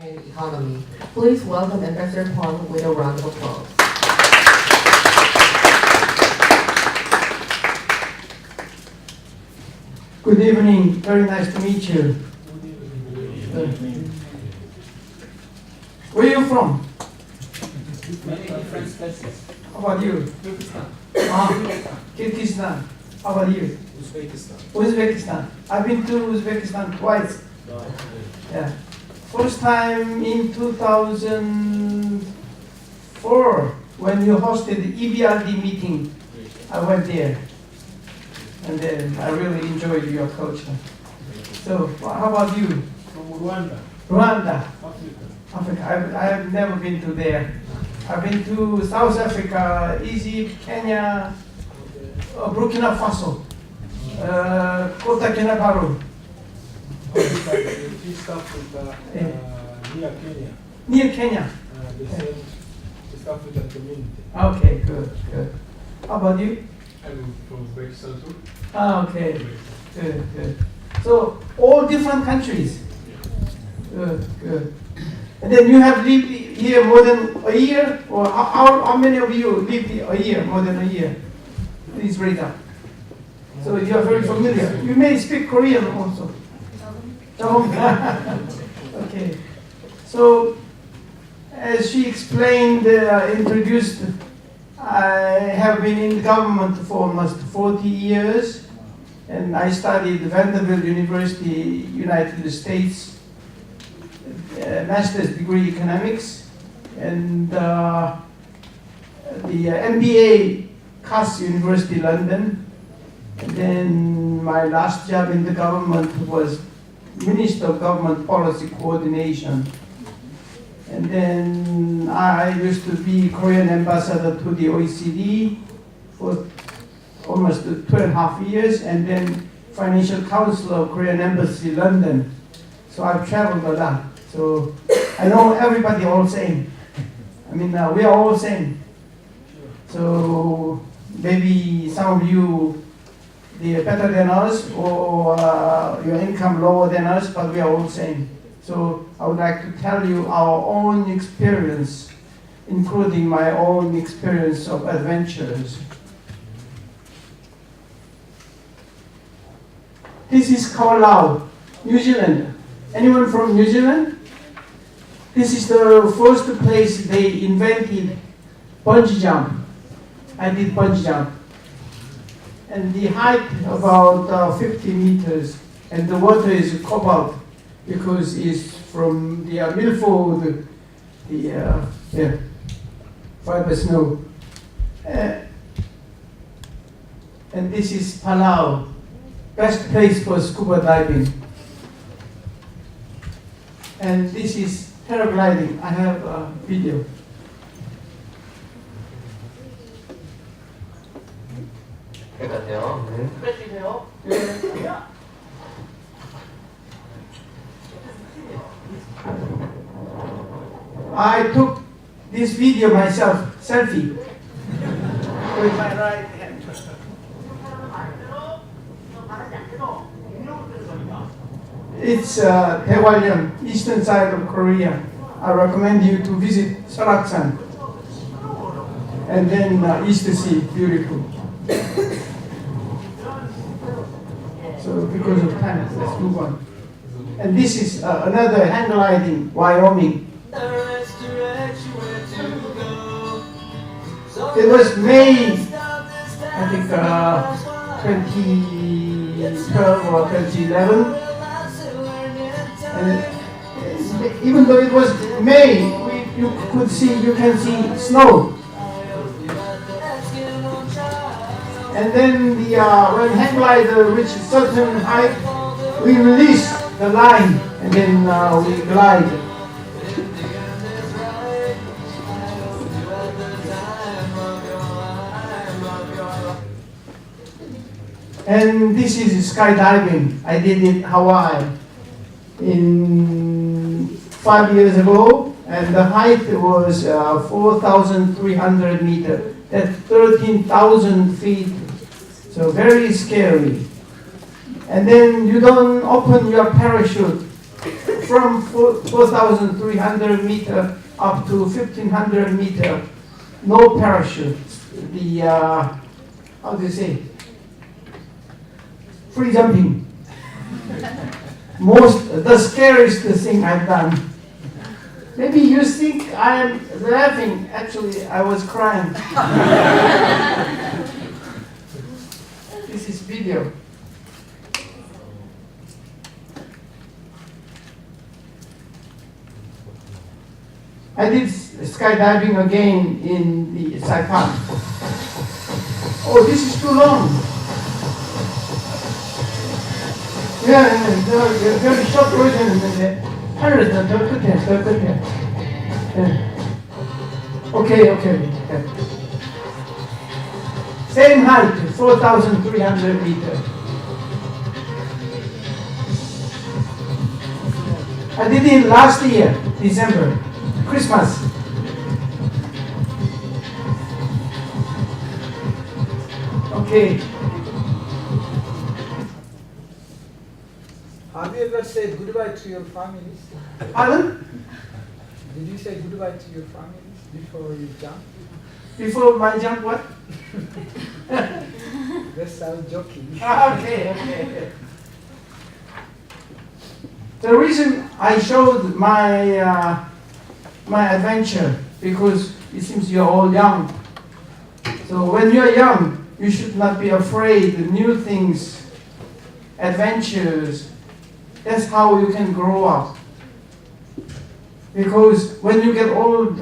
and economy. Please welcome Ambassador Kwon with a round of applause. Good evening. Very nice to meet you. Where are you from? Many different places. How about you? Pakistan, Kyrgyzstan. How about you? Uzbekistan. Uzbekistan. I've been to Uzbekistan twice. Yeah. First time in 2004 when you hosted the EBRD meeting. I went there. And then I really enjoyed your culture. So, how about you? From Rwanda, Rwanda, Africa. Africa. I have never been to there. I've been to South Africa, Egypt, Kenya, Burkina Faso, Kota Kinabalu. East Africa, near Kenya. Near Kenya. The same East African community. Okay, good, good. How about you? I'm from Uzbekistan too. Okay, good, good. So, all different countries. Good, good. And then you have lived here more than a year? Or how many of you lived a year, more than a year? Please raise up. So you are very familiar. You may speak Korean also. Okay. So, as she explained, introduced, I have been in the government for almost 40 years. And I studied at Vanderbilt University, United States, master's degree economics, and the MBA Cass University London. And then my last job in the government was Minister of Government Policy Coordination. And then I used to be Korean ambassador to the OECD for almost 2.5 years, and then financial counselor of Korean Embassy London. So I've traveled a lot. So I know everybody all same. I mean, we are all same. So maybe some of you, they are better than us, or your income lower than us, but we are all same. So I would like to tell you our own experience, including my own experience of adventures. This is Khao Lao, New Zealand. Anyone from New Zealand? This is the first place they invented bungee jump. I did bungee jump. And the height about 50 meters. And the water is cobalt because it's from the Milford, the fiber snow. And this is Palau. Best place for scuba diving. And this is paragliding. I have a video. I took this video myself, selfie, with my right hand. It's Daewalyeon, eastern side of Korea. I recommend you to visit Seoraksan. And then East Sea, beautiful. So because of time, let's move on. And this is another hang gliding, Wyoming. It was May, I think 2012 or 2011. And even though it was May, you can see snow. And then when hang glider reaches a certain height, we release the line and then we glide. And this is skydiving. I did it in Hawaii in 5 years ago, and the height was 4,300 meters. That's 13,000 feet. So very scary. And then you don't open your parachute from 4,300 meter up to 1,500 meter, no parachute. The, how do you say? Free jumping. The scariest thing I've done. Maybe you think I am laughing. Actually, I was crying. This is video. I did skydiving again in the Saipan. Oh, this is too long. Yeah, very short version 있는데 하늘에서 더 끝에. Okay. Yeah. Same height, 4,300 meters. I did it last year, December, Christmas. Okay. Have you ever said goodbye to your families? Pardon? Did you say goodbye to your families before you jump? Before my jump, what? That's how joking. Okay. The reason I showed my my adventure because it seems you're all young. So when you're young, you should not be afraid of new things, adventures. That's how you can grow up. Because when you get old,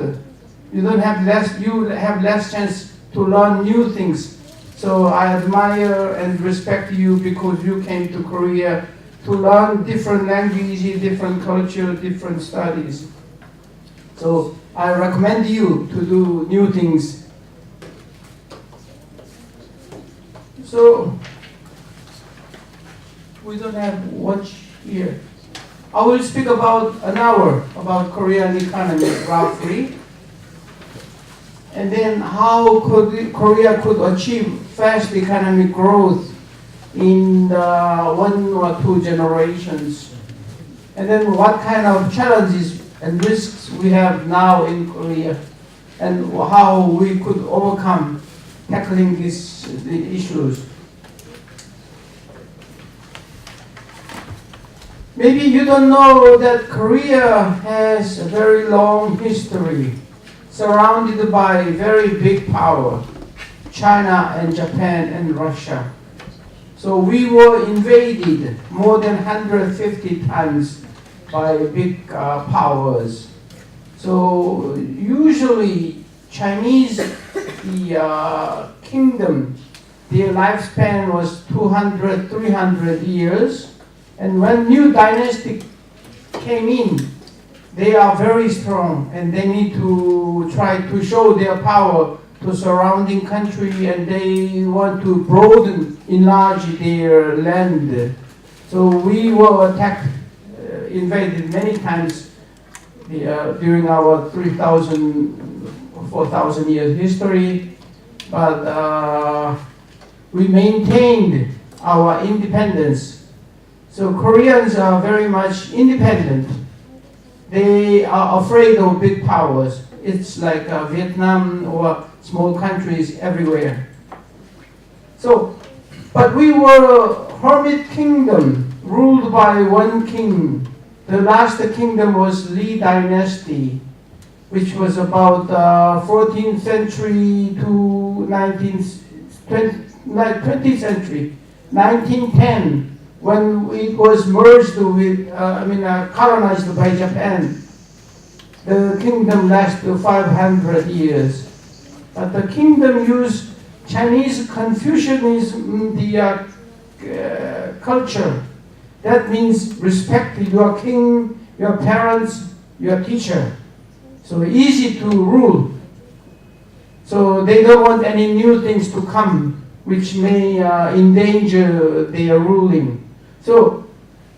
you have less chance to learn new things. So I admire and respect you because you came to Korea to learn different languages, different culture, different studies. So I recommend you to do new things. So we don't have watch here. I will speak about an hour about Korean economy roughly, and then how Korea could achieve fast economic growth in 1 or 2 generations, and then what kind of challenges and risks we have now in Korea, and how we could overcome tackling the issues. Maybe you don't know that Korea has a very long history, surrounded by very big power, China and Japan and Russia. So we were invaded more than 150 times by big powers. So usually Chinese, the kingdom, their lifespan was 200, 300 years. And when new dynasty came in, they are very strong and they need to try to show their power to surrounding country, and they want to broaden, enlarge their land. So we were attacked, invaded many times during our 3,000, 4,000 years history, but we maintained our independence. So Koreans are very much independent. They are afraid of big powers. It's like Vietnam or small countries everywhere. So, but we were a hermit kingdom ruled by one king. The last kingdom was Lee Dynasty, which was about 14th century to 20th century, 1910. When it was merged with, colonized by Japan, the kingdom lasted 500 years. But the kingdom used Chinese Confucianism, the culture. That means respect your king, your parents, your teacher. So easy to rule. So they don't want any new things to come which may endanger their ruling. So,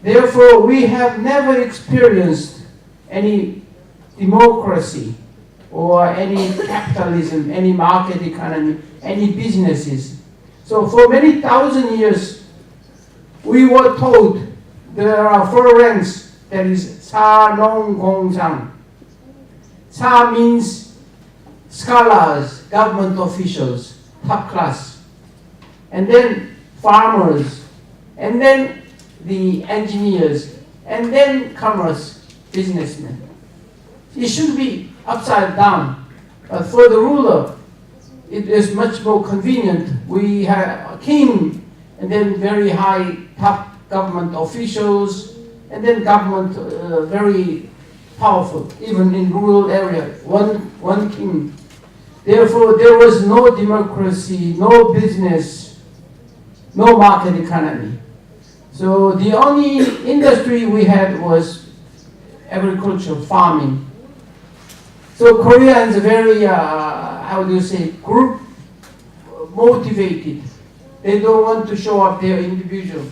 therefore, we have never experienced any democracy or any capitalism, any market economy, any businesses. So, for many thousand years, we were told there are 4 ranks There is 사농공상. Sa means scholars, government officials, top class. And then farmers, and then the engineers, and then commerce, businessmen. It should be upside down. But for the ruler, it is much more convenient. We have a king, and then very high top government officials, and then government very powerful, even in rural area, one king. Therefore, there was no democracy, no business, no market economy. So the only industry we had was agriculture, farming. So Koreans are very, how do you say, group motivated. They don't want to show up their individual.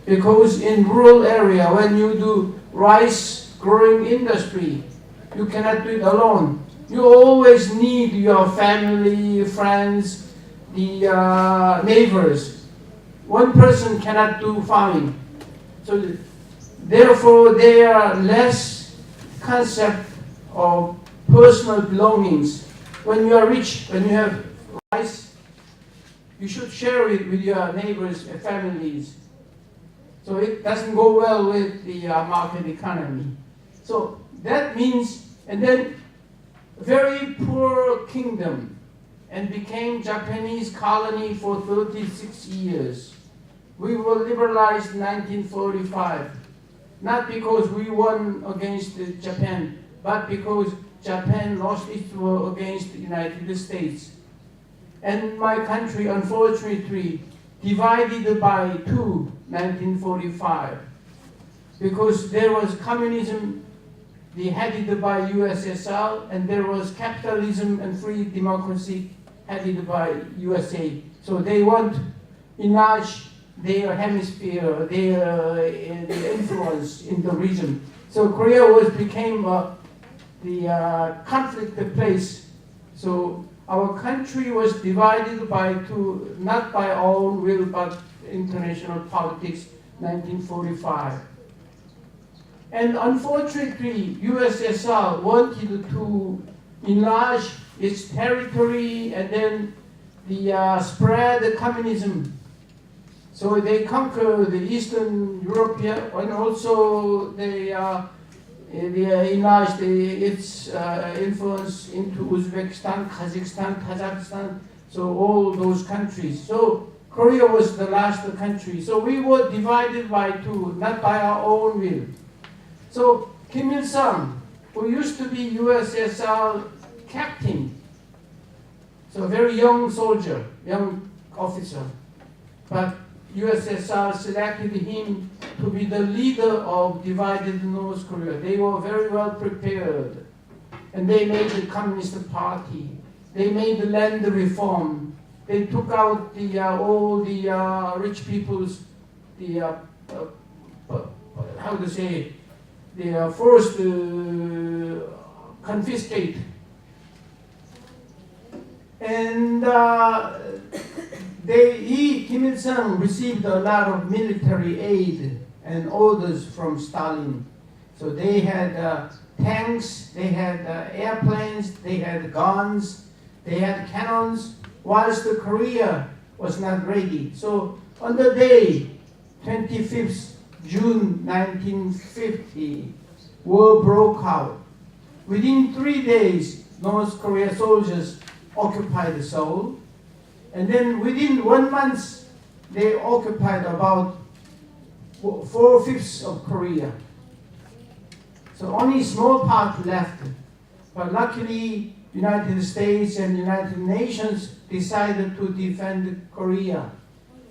Because in rural area, when you do rice growing industry, you cannot do it alone. You always need your family, friends, the neighbors. One person cannot do farming. So therefore, there are less concept of personal belongings. When you are rich, when you have rice, you should share it with your neighbors and families. So it doesn't go well with the market economy. So that means, and then very poor kingdom, and became Japanese colony for 36 years. We were liberalized in 1945, not because we won against Japan, but because Japan lost its war against the United States. And my country, unfortunately, divided by two, 1945, because there was communism headed by USSR, and there was capitalism and free democracy headed by USA. So they want to enlarge their hemisphere, their influence in the region. So Korea became the conflict place. So our country was divided by two, not by our own will, but international politics, 1945. And unfortunately, USSR wanted to enlarge its territory and then spread the communism. So they conquered the Eastern Europe, and also they enlarged its influence into Uzbekistan, Kazakhstan, Kazakhstan, so all those countries. So Korea was the last country. So we were divided by two, not by our own will. So Kim Il-sung, who used to be USSR captain, so a very young soldier, young officer, but USSR selected him to be the leader of divided North Korea. They were very well prepared, and they made the Communist Party. They made the land reform. They took out all the rich people's how to say, they are forced to confiscate. And Kim Il-sung received a lot of military aid and orders from Stalin. So they had tanks, they had airplanes, they had guns, they had cannons, whilst Korea was not ready. So on the day, 25th June 1950, war broke out. Within 3 days, North Korea soldiers occupied Seoul. And then within 1 month, they occupied about 4/5 of Korea. So only a small part left. But luckily, United States and United Nations decided to defend Korea.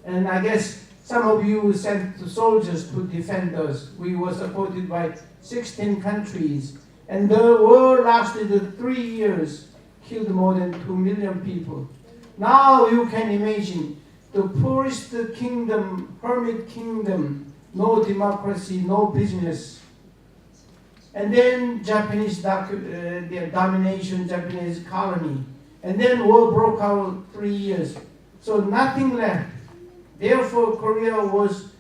And I guess some of you sent soldiers to defend us. We were supported by 16 countries. And the war lasted 3 years, killed more than 2 million people. Now you can imagine the poorest kingdom, hermit kingdom, no democracy, no business. And then Japanese their domination, Japanese colony. And then war broke out 3 years. So nothing left. Therefore, Korea was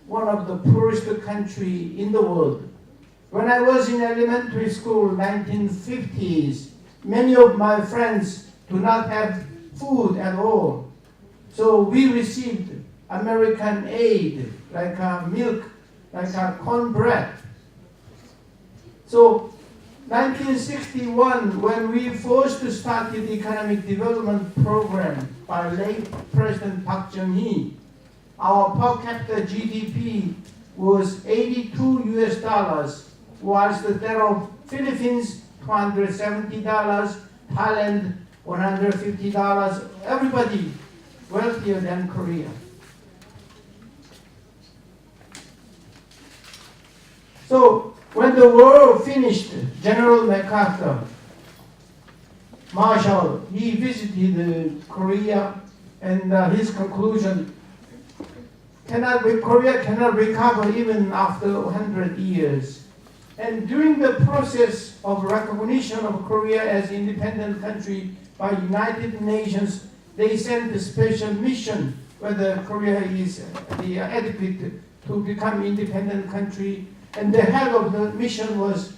one of the poorest country in the world. When I was in elementary school, 1950s, many of my friends do not have food at all. So we received American aid, like milk, like cornbread. So 1961, when we forced to start the economic development program by late President Park Chung-hee, our per capita GDP was $82 US, whilst that of Philippines $270, Thailand $150, everybody wealthier than Korea. So when the war finished, General MacArthur, Marshall, he visited Korea, and his conclusion, Korea cannot recover even after 100 years. And during the process of recognition of Korea as independent country by United Nations, they sent a special mission whether Korea is adequate to become independent country. And the head of the mission was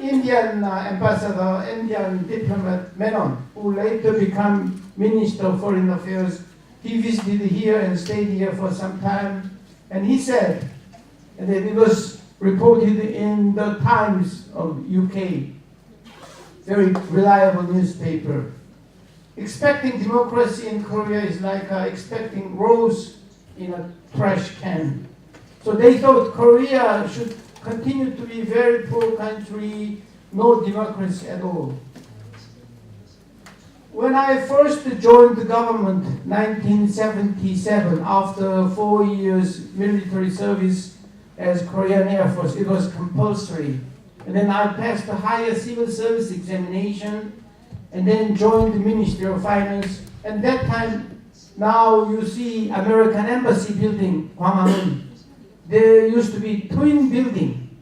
Indian ambassador, Indian diplomat Menon, who later became Minister of Foreign Affairs. He visited here and stayed here for some time. And he said, and it was reported in the Times of UK, very reliable newspaper. Expecting democracy in Korea is like expecting rose in a trash can. So they thought Korea should continue to be a very poor country, no democracy at all. When I first joined the government, 1977, after 4 years military service as Korean Air Force, it was compulsory. And then I passed the higher civil service examination, and then joined the Ministry of Finance. And that time, now you see American Embassy building, Gwanghwamun. There used to be twin building.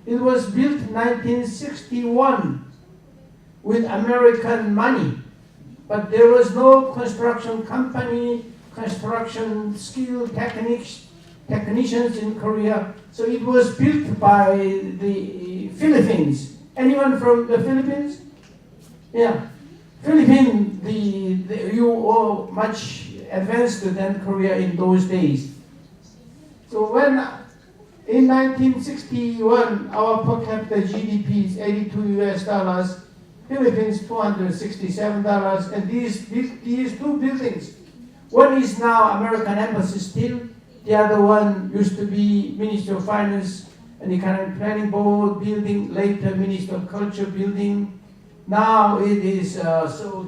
It was built 1961 with American money, but there was no construction company, construction skill technicians in Korea. So it was built by the Philippines. Anyone from the Philippines? Yeah, Philippines, you are much advanced than Korea in those days. So when in 1961 our per capita GDP is $82 US, Philippines $267, and these two buildings, one is now American Embassy still, the other one used to be Ministry of Finance and Economic Planning Board building, later Ministry of Culture building. Now it is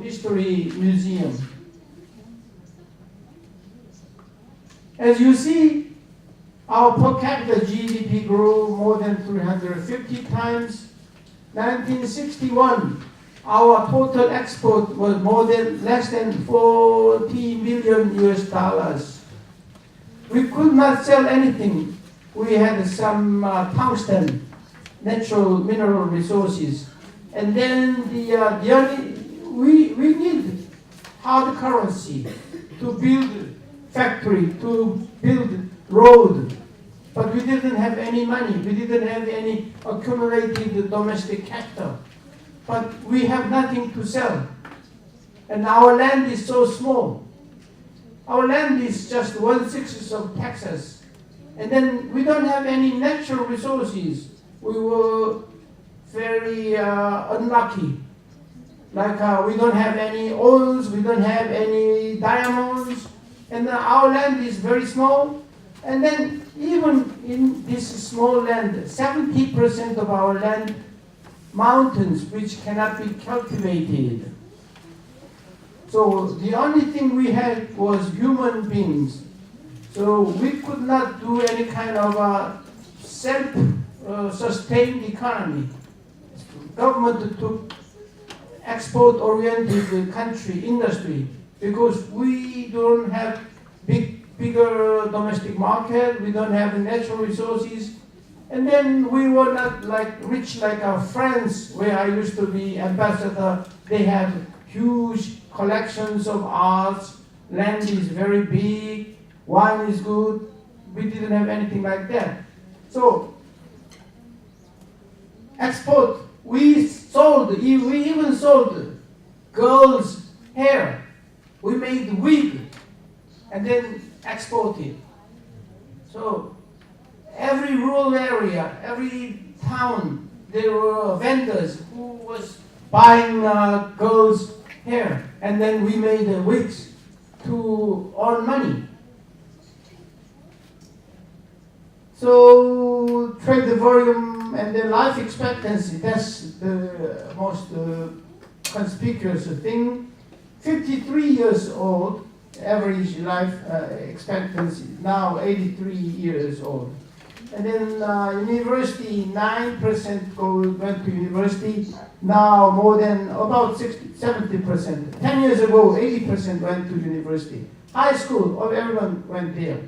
History Museum. As you see, our per capita GDP grew more than 350 times. 1961, our total export was less than 40 million US. We could not sell anything. We had some tungsten, natural mineral resources. And then we need hard currency to build factory, to build road. But we didn't have any money. We didn't have any accumulated domestic capital. But we have nothing to sell. And our land is so small. Our land is just 1/6 of Texas. And then we don't have any natural resources. We were very unlucky. Like we don't have any oils, we don't have any diamonds, and our land is very small. And then even in this small land, 70% of our land, mountains which cannot be cultivated. So the only thing we had was human beings. So we could not do any kind of self-sustained economy. Government took export-oriented country industry because we don't have bigger domestic market, we don't have natural resources, and then we were not like rich like our friends where I used to be ambassador. They have huge collections of arts, land is very big, wine is good. We didn't have anything like that. So export. We even sold girls' hair. We made wig and then exported. So every rural area, every town, there were vendors who was buying girls' hair, and then we made wigs to earn money. So trade volume and the life expectancy, that's the most conspicuous thing. 53 years old, average life expectancy, now 83 years old. And then university, 9% went to university, now more than about 70%. 10 years ago, 80% went to university. High school, everyone went there.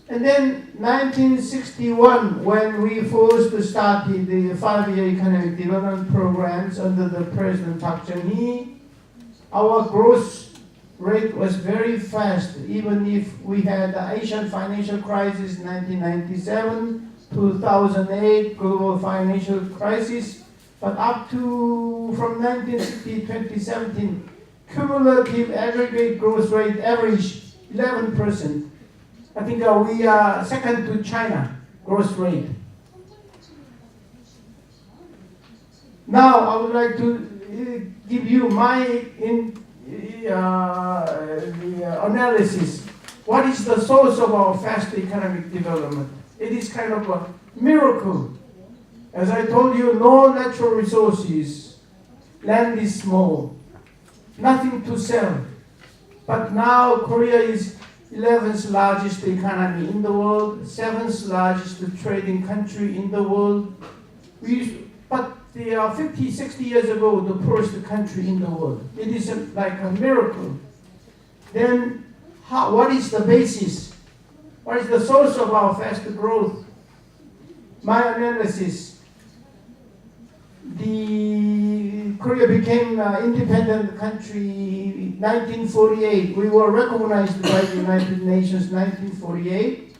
And then 1961, when we first started the 5-year economic development programs under the President Park Chung-hee, our growth rate was very fast, even if we had the Asian financial crisis 1997, 2008 global financial crisis, but up to from 1960 to 2017, cumulative aggregate growth rate averaged 11%. I think we are second to China growth rate. Now I would like to give you my analysis. What is the source of our fast economic development? It is kind of a miracle. As I told you, no natural resources, land is small, nothing to sell. But now Korea is 11th largest economy in the world, 7th largest trading country in the world. But they are 50, 60 years ago, the poorest country in the world. It is like a miracle. Then what is the basis? What is the source of our fast growth? My analysis, Korea became an independent country 1948. We were recognized by the United Nations 1948.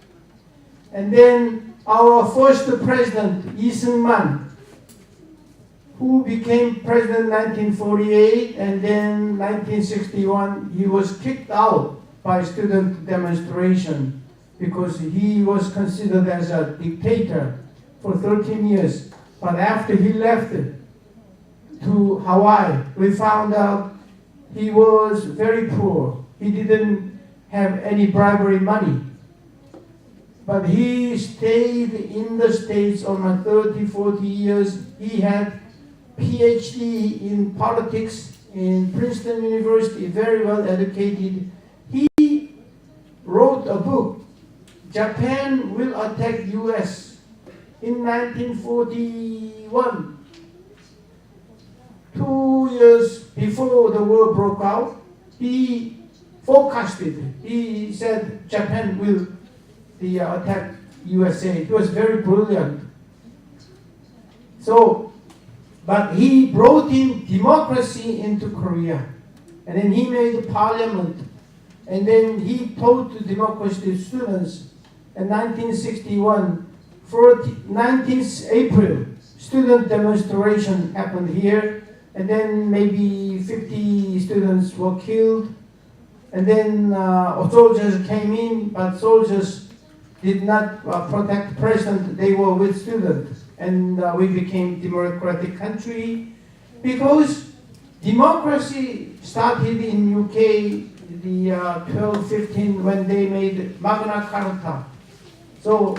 And then our first president, Lee Seung-man, who became president 1948, and then 1961, he was kicked out by student demonstration because he was considered as a dictator for 13 years. But after he left to Hawaii, we found out he was very poor. He didn't have any bribery money. But he stayed in the States almost 30, 40 years. He had PhD in politics in Princeton University, very well educated. He wrote a book, Japan Will Attack US, in 1941. 2 years before the war broke out, he forecasted. He said Japan will attack USA. It was very brilliant. So, but he brought in democracy into Korea, and then he made a parliament, and then he taught democracy to students. In 1961, 19th April, student demonstration happened here, and then maybe 50 students were killed, and then soldiers came in, but soldiers did not protect the president. They were with students, and we became democratic country because democracy started in UK the 1215 when they made Magna Carta. So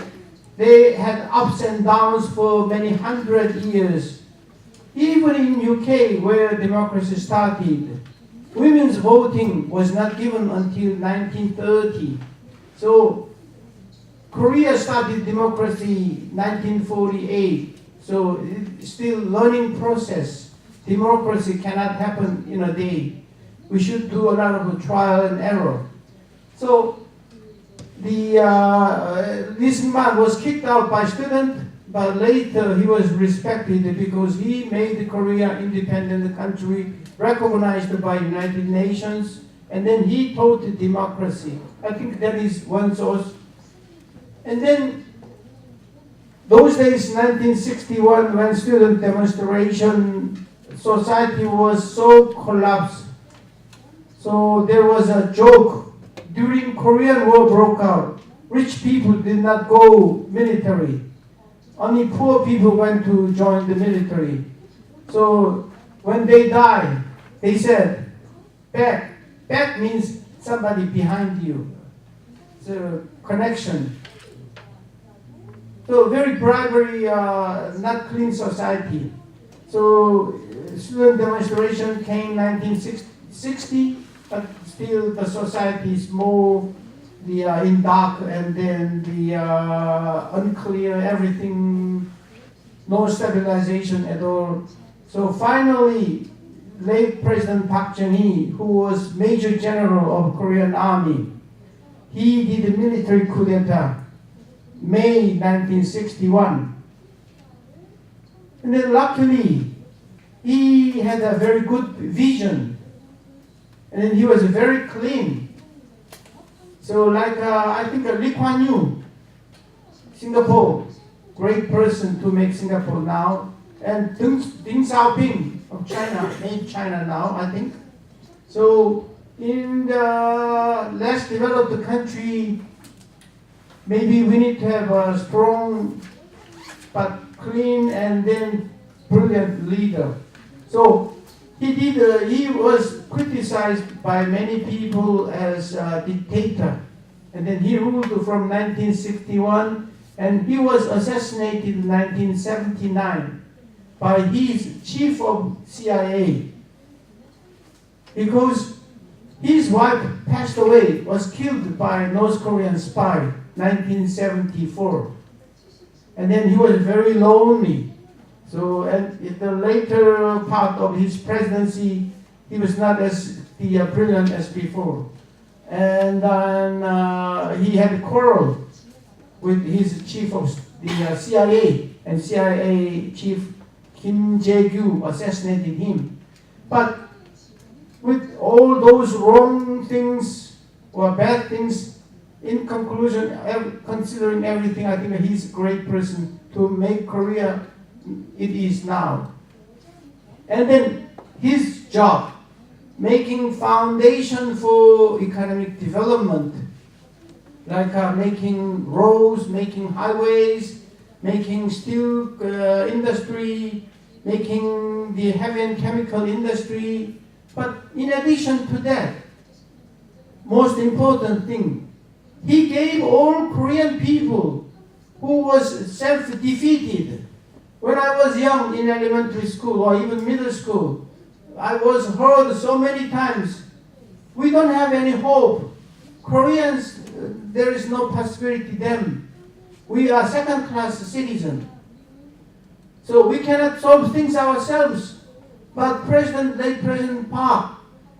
they had ups and downs for many hundred years. Even in UK, where democracy started, women's voting was not given until 1930. So Korea started democracy 1948. So it's still learning process. Democracy cannot happen in a day. We should do a lot of trial and error. So this man was kicked out by students, but later he was respected because he made Korea independent country, recognized by United Nations, and then he taught democracy. I think that is one source. And then those days, 1961, when student demonstration, society was so collapsed. So there was a joke. During Korean War broke out, rich people did not go military. Only poor people went to join the military. So when they died, they said, back. Back means somebody behind you. It's a connection. So very bribery, not clean society. So student demonstration came 1960, but still the society is more in dark, and then the unclear, everything, no stabilization at all. So finally, late President Park Geun-hye, who was Major General of Korean Army, he did a military coup d'etat, May 1961. And then luckily, he had a very good vision, and then he was very clean. So like, I think Lee Kuan Yew, Singapore, great person to make Singapore now, and Deng Xiaoping of China, made China now, I think. So in the less developed country, maybe we need to have a strong but clean and then brilliant leader. So he was criticized by many people as a dictator. And then he ruled from 1961, and he was assassinated in 1979 by his chief of CIA. Because his wife passed away, was killed by a North Korean spy, 1974. And then he was very lonely. So at the later part of his presidency, he was not as brilliant as before. And then he had a quarrel with his chief of the CIA, and CIA chief Kim Jae-gyu assassinated him. But with all those wrong things or bad things, in conclusion, considering everything, I think he's a great person to make Korea it is now. And then his job, making foundation for economic development, like making roads, making highways, making steel industry, making the heavy and chemical industry. But in addition to that, most important thing, he gave all Korean people who was self-defeated. When I was young in elementary school or even middle school, I was heard so many times, we don't have any hope. Koreans, there is no prosperity to them. We are second-class citizens. So we cannot solve things ourselves. But late President Park,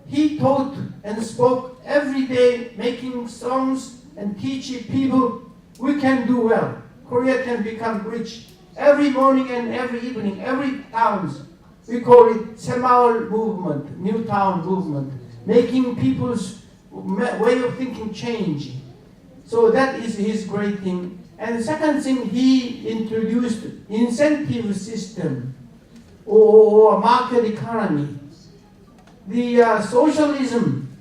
he taught and spoke every day, making songs and teaching people, we can do well. Korea can become rich. Every morning and every evening, every towns, we call it Semaul movement, New Town movement, making people's way of thinking change. So that is his great thing. And the second thing, he introduced incentive system or market economy. The socialism,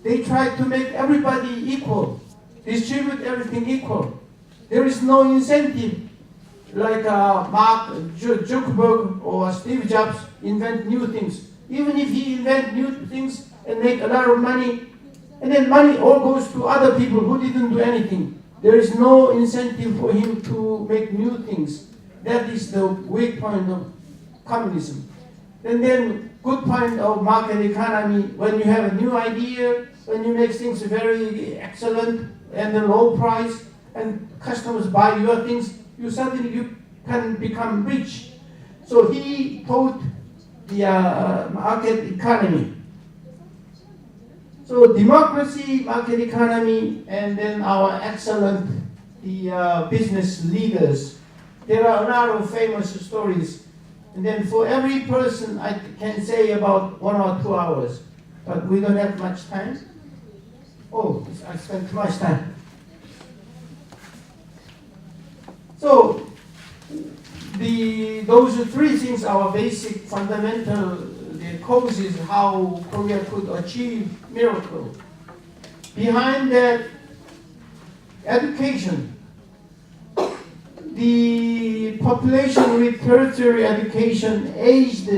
they tried to make everybody equal, distribute everything equal. There is no incentive like Mark Zuckerberg or Steve Jobs invent new things. Even if he invent new things and make a lot of money, and then money all goes to other people who didn't do anything. There is no incentive for him to make new things. That is the weak point of communism. And then good point of market economy, when you have a new idea, when you make things very excellent and a low price, and customers buy your things, you can become rich. So he taught the market economy. So democracy, market economy, and then our excellent business leaders. There are a lot of famous stories. And then for every person, I can say about 1 or 2 hours. But we don't have much time. Oh, I spent too much time. So So those three things are basic, fundamental the causes how Korea could achieve miracle. Behind that, education. The population with tertiary education aged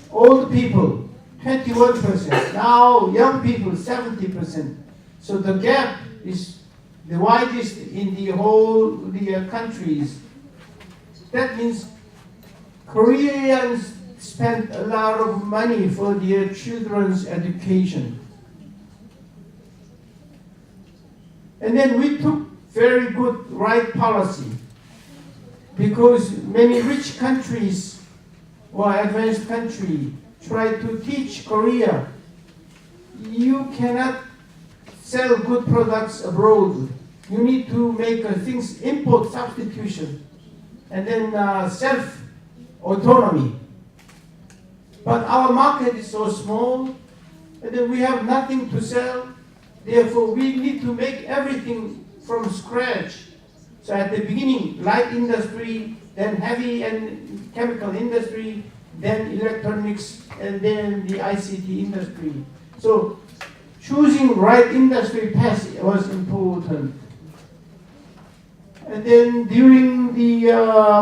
old people, 21%. Now young people, 70%. So the gap is the widest in the whole countries. That means Koreans spend a lot of money for their children's education. And then we took very good right policy, because many rich countries or advanced countries try to teach Korea, you cannot sell good products abroad. You need to make things import substitution and then self-autonomy. But our market is so small, and then we have nothing to sell. Therefore, we need to make everything from scratch. So at the beginning, light industry, then heavy and chemical industry, then electronics, and then the ICT industry. So choosing right industry path was important. And then during the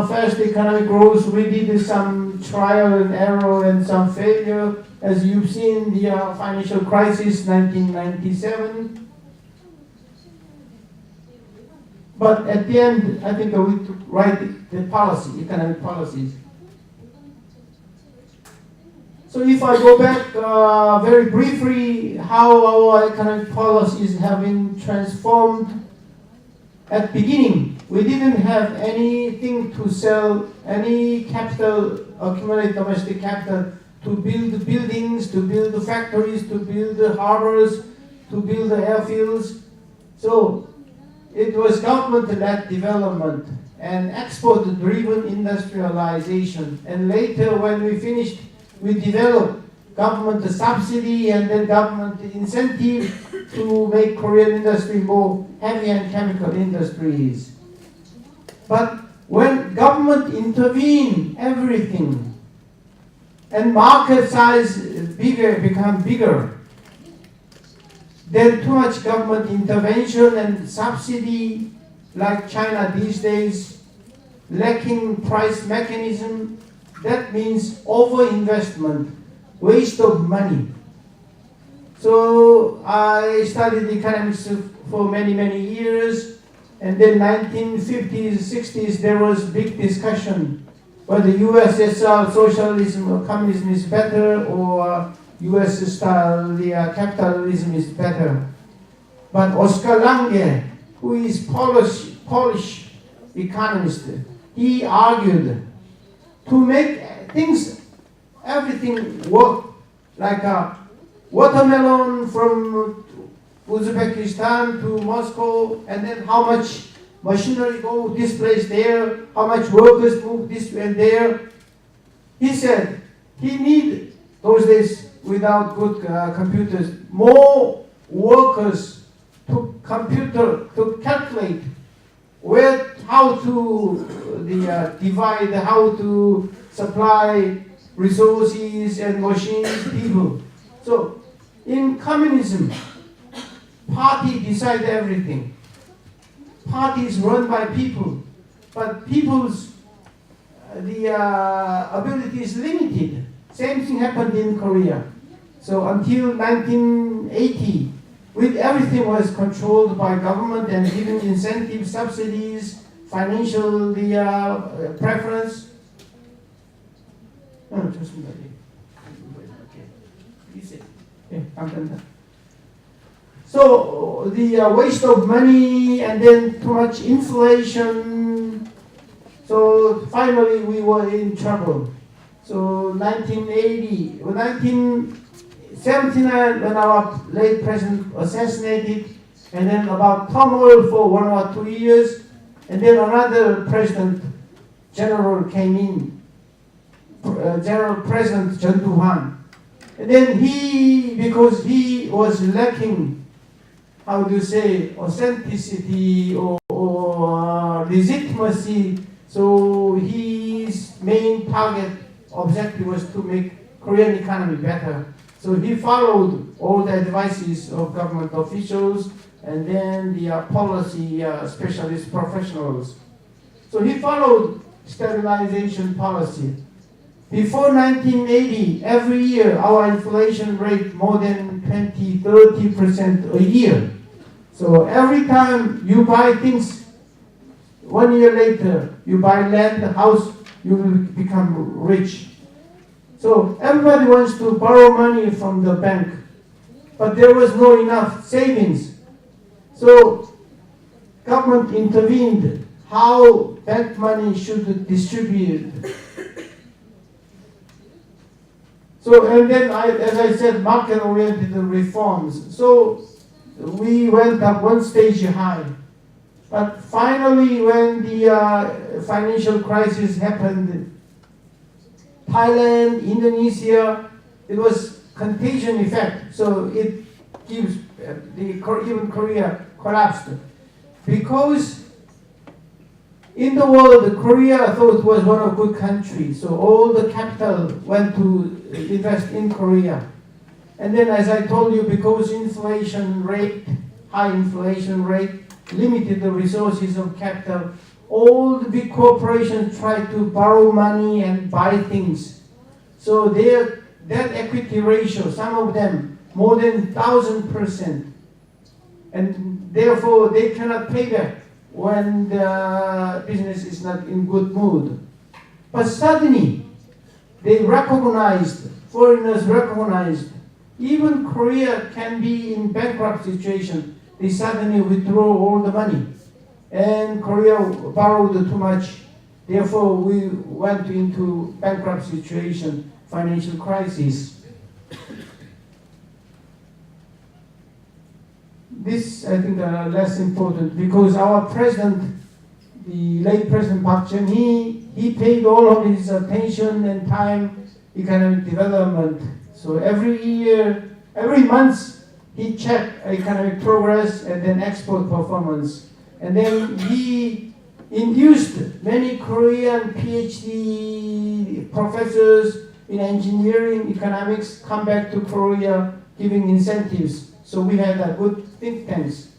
fast economic growth, we did some trial and error and some failure. As you've seen, the financial crisis, 1997. But at the end, I think we took right the policy, economic policies. So if I go back very briefly, how our economic policies have been transformed. At beginning, we didn't have anything to sell, any capital, accumulate domestic capital, to build buildings, to build factories, to build harbors, to build airfields. So it was government-led development and export-driven industrialization. And later, when we finished, we developed government subsidy and then government incentive to make Korean industry more heavy and chemical industries. But when government intervene everything and market size become bigger, then too much government intervention and subsidy, like China these days, lacking price mechanism, that means overinvestment, waste of money. So I studied economics for many, many years, and then 1950s, 60s, there was big discussion whether USSR socialism or communism is better or US style capitalism is better. But Oskar Lange, who is Polish economist, he argued to make things, everything work, like a watermelon from Uzbekistan to Moscow, and then how much machinery go this place there, how much workers move this and there. He said he need those days without good computers, more workers to calculate where, how to divide, how to supply resources and machines, people. So in communism, party decide everything. Party is run by people, but people's ability is limited. Same thing happened in Korea. So until 1980, everything was controlled by government and given incentives, subsidies, financial preference. So the waste of money and then too much inflation. So finally we were in trouble. So 1979 when our late president assassinated, and then about turmoil for 1 or 2 years, and then another president, general came in, General President Jeon-do-hwan. And then because he was lacking, how do you say, authenticity or legitimacy. So his main target objective was to make Korean economy better. So he followed all the advices of government officials and then the policy specialist professionals. So he followed stabilization policy. Before 1980, every year our inflation rate more than 20-30% a year. So every time you buy things, 1 year later you buy land, house, you will become rich. So everybody wants to borrow money from the bank, but there was no enough savings. So government intervened how bank money should distribute. So, and then, as I said, market-oriented reforms. So, we went up one stage high. But finally, when the financial crisis happened, Thailand, Indonesia, it was contagion effect. So, it gives, even Korea collapsed. Because in the world, Korea thought was one of good countries. So, all the capital went to invest in Korea. And then, as I told you, because inflation rate, high inflation rate, limited the resources of capital, all the big corporations tried to borrow money and buy things. So their debt equity ratio, some of them, more than 1,000%. And therefore, they cannot pay back when the business is not in good mood. But suddenly, they recognized, foreigners recognized, even Korea can be in bankrupt situation. They suddenly withdraw all the money. And Korea borrowed too much. Therefore, we went into bankrupt situation, financial crisis. This, I think, less important because our president, the late President Park Geun-hye, he paid all of his attention and time economic development. So every year, every month, he checked economic progress and then export performance. And then he induced many Korean PhD professors in engineering, economics, come back to Korea, giving incentives. So we had a good think tanks.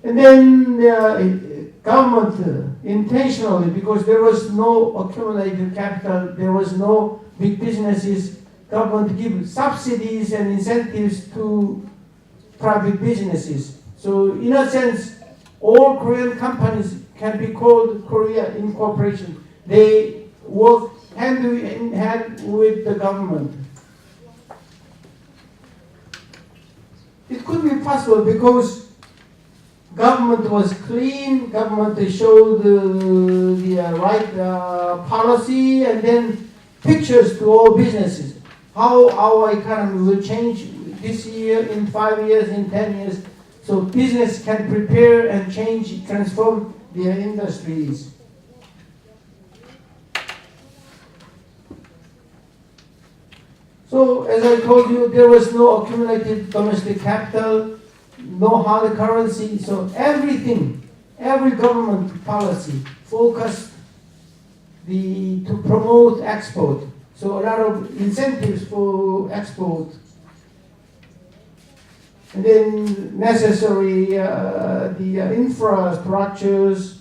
And then government intentionally, because there was no accumulated capital, there was no big businesses, government give subsidies and incentives to private businesses. So in a sense, all Korean companies can be called Korea Incorporation. They work hand in hand with the government. It could be possible because government was clean, government showed the right policy, and then pictures to all businesses. How our economy will change this year, in 5 years, in 10 years. So business can prepare and change, transform their industries. So as I told you, there was no accumulated domestic capital, no hard currency. So everything, every government policy focused to promote export. So a lot of incentives for export. And then necessary the infrastructures,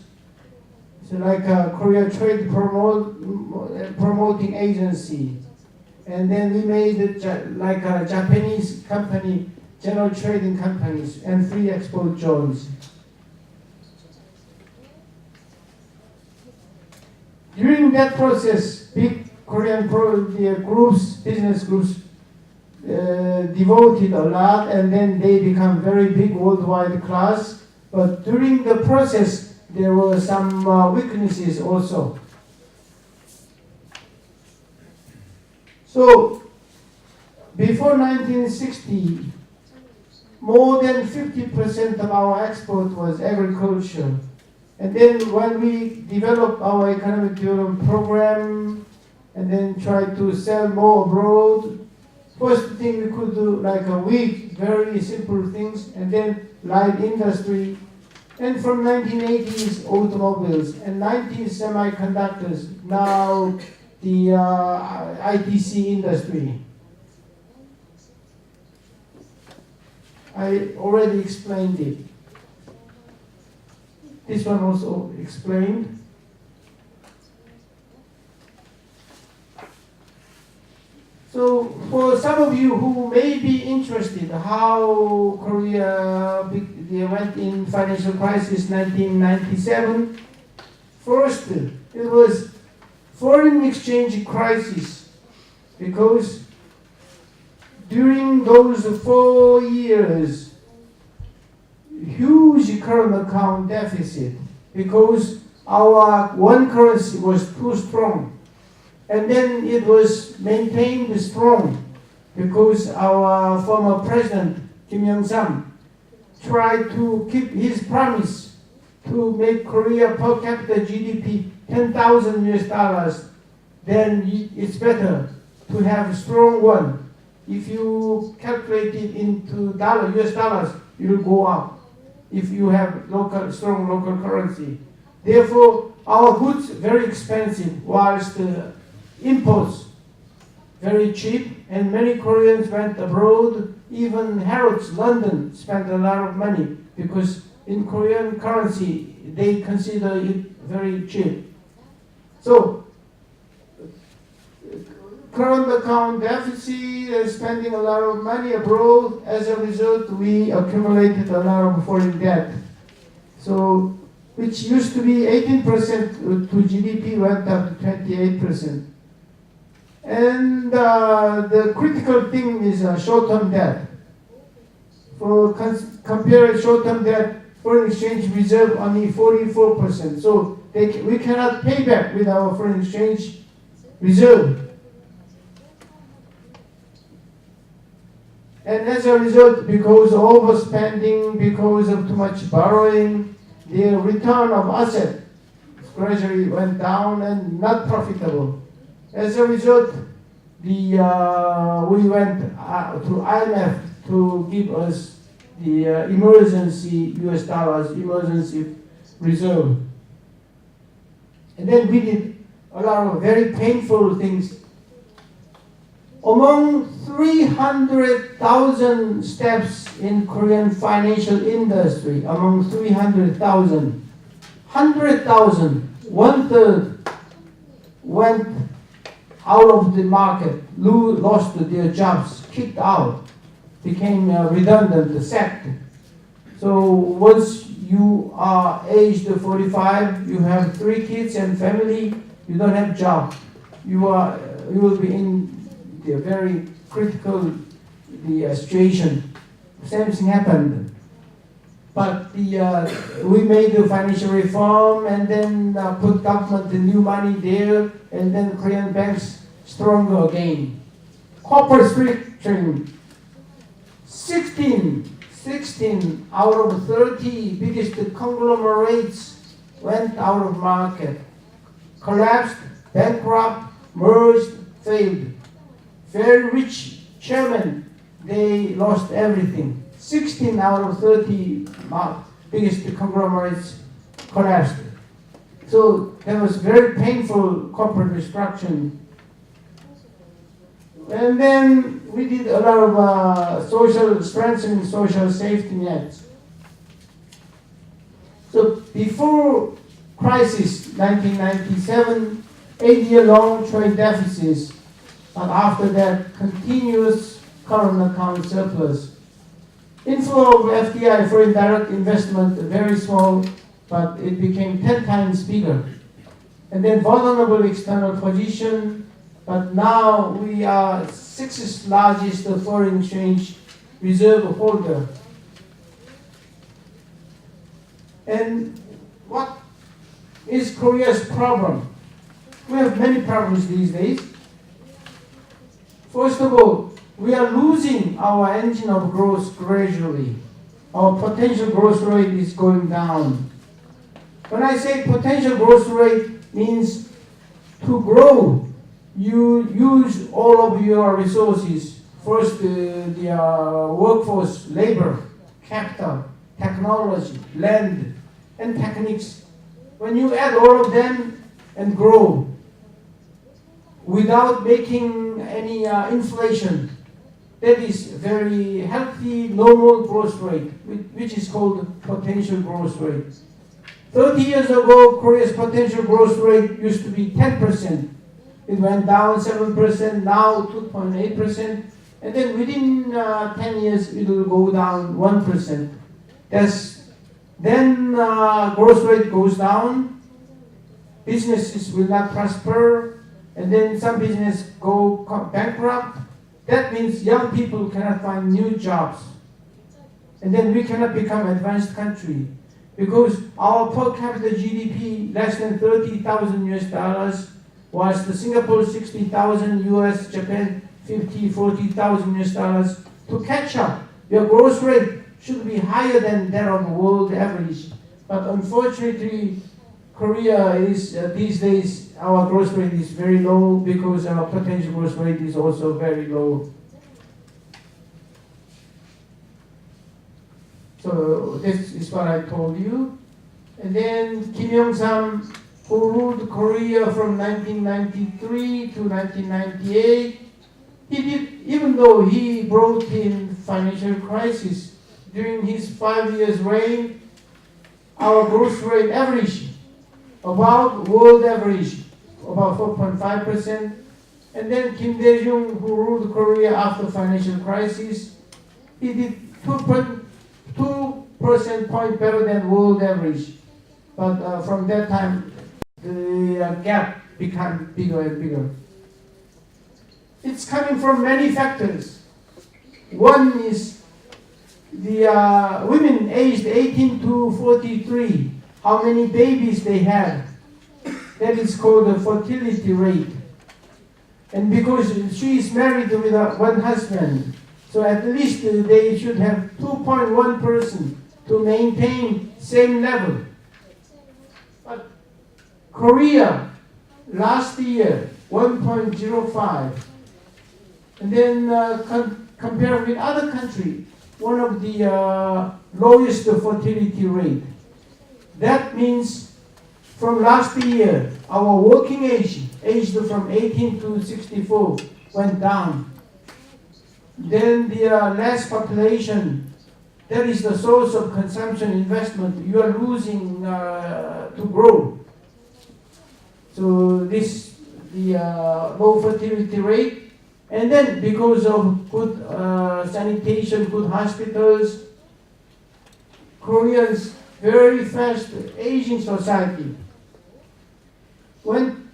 so like Korea Trade Promoting Agency. And then we made it like a Japanese company, general trading companies, and free export zones. During that process, big Korean groups, business groups, devoted a lot, and then they become very big worldwide class. But during the process, there were some weaknesses also. So, before 1960, more than 50% of our export was agriculture. And then when we developed our economic development program, and then tried to sell more abroad, first thing we could do, like a wheat, very simple things, and then light industry, And from 1980s, automobiles, and 90s, semiconductors, now the ITC industry. I already explained it. This one also explained. So for some of you who may be interested how Korea went in financial crisis 1997, first it was foreign exchange crisis, because during those 4 years, huge current account deficit, because our one currency was too strong. And then it was maintained strong because our former president, Kim Il-sung, tried to keep his promise to make Korea per capita GDP $10,000 US. Then it's better to have a strong one. If you calculate it into US dollars, it will go up if you have strong local currency. Therefore, our goods very expensive, whilst imports very cheap, and many Koreans went abroad. Even Harrods, London, spent a lot of money because in Korean currency they consider it very cheap. So current account deficit and spending a lot of money abroad. As a result, we accumulated a lot of foreign debt. So which used to be 18% to GDP went up to 28%. And the critical thing is short-term debt. For compare short-term debt, foreign exchange reserve only 44%. So we cannot pay back with our foreign exchange reserve. And as a result, because of overspending, because of too much borrowing, the return of asset gradually went down and not profitable. As a result, we went to IMF to give us the emergency US dollars, emergency reserve. And then we did a lot of very painful things. Among 300,000 steps in Korean financial industry, among 300,000, 100,000, 1/3 went out of the market, lost their jobs, kicked out, became redundant, sacked. So once you are aged 45, you have 3 kids and family, you don't have job. You will be in the very critical situation. Same thing happened. But we made the financial reform and then put government new money there, and then Korean banks stronger again. Corporate restructuring, 16 out of 30 biggest conglomerates went out of market, collapsed, bankrupt, merged, failed. Very rich chairmen, they lost everything. 16 out of 30 biggest conglomerates collapsed. So there was very painful corporate restructuring. And then we did a lot of strengthening social safety nets. So before crisis, 1997, 8-year-long trade deficits, but after that, continuous current account surplus. Inflow of FDI, foreign direct investment, very small, but it became 10 times bigger. And then vulnerable external position, but now we are 6th largest foreign exchange reserve holder. And what is Korea's problem? We have many problems these days. First of all, we are losing our engine of growth gradually. Our potential growth rate is going down. When I say potential growth rate, means to grow, you use all of your resources. First, the workforce, labor, capital, technology, land, and techniques. When you add all of them and grow without making any inflation, that is very healthy, normal growth rate, which is called potential growth rate. 30 years ago, Korea's potential growth rate used to be 10%. It went down 7%, now 2.8%, and then within 10 years, it will go down 1%. Then growth rate goes down, businesses will not prosper, and then some businesses go bankrupt. That means young people cannot find new jobs. And then we cannot become an advanced country because our per capita GDP less than 30,000 US dollars, whilst the Singapore 60,000 US, Japan 40,000 US dollars. To catch up, your growth rate should be higher than that of the world average. But unfortunately, Korea is these days, our growth rate is very low because our potential growth rate is also very low. So this is what I told you. And then Kim Yong-sam, who ruled Korea from 1993 to 1998, he did, even though he brought in financial crisis, during his 5 years reign, our growth rate average about world average, about 4.5%. And then Kim Dae-jung, who ruled Korea after financial crisis, he did 2 percentage point better than world average. But from that time, the gap became bigger and bigger. It's coming from many factors. One is the women aged 18 to 43, how many babies they have. That is called the fertility rate. And because she is married with one husband, so at least they should have 2.1 person to maintain same level. But Korea, last year, 1.05. And then compared with other countries, one of the lowest fertility rate. That means from last year, our working age, aged from 18 to 64, went down. Then the less population, that is the source of consumption investment, you are losing to grow. So this, the low fertility rate, and then because of good sanitation, good hospitals, Koreans very fast aging society. When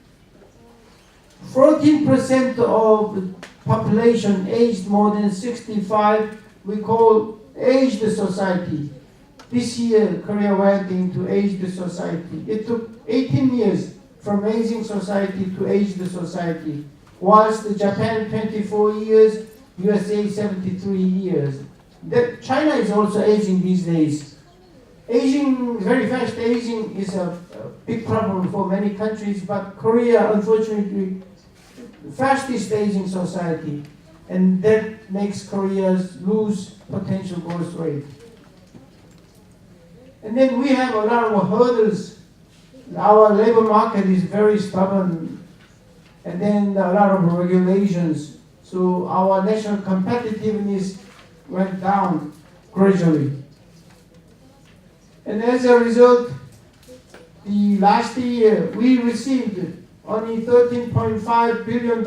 14% of the population aged more than 65, we call aged society. This year, Korea went into aged society. It took 18 years from aging society to aged society, whilst Japan 24 years, USA 73 years. China is also aging these days. Aging, very fast aging is a big problem for many countries, but Korea, unfortunately, fastest aging society, and that makes Korea lose potential growth rate. And then we have a lot of hurdles. Our labor market is very stubborn, and then a lot of regulations. So our national competitiveness went down gradually. And as a result, the last year we received only $13.5 billion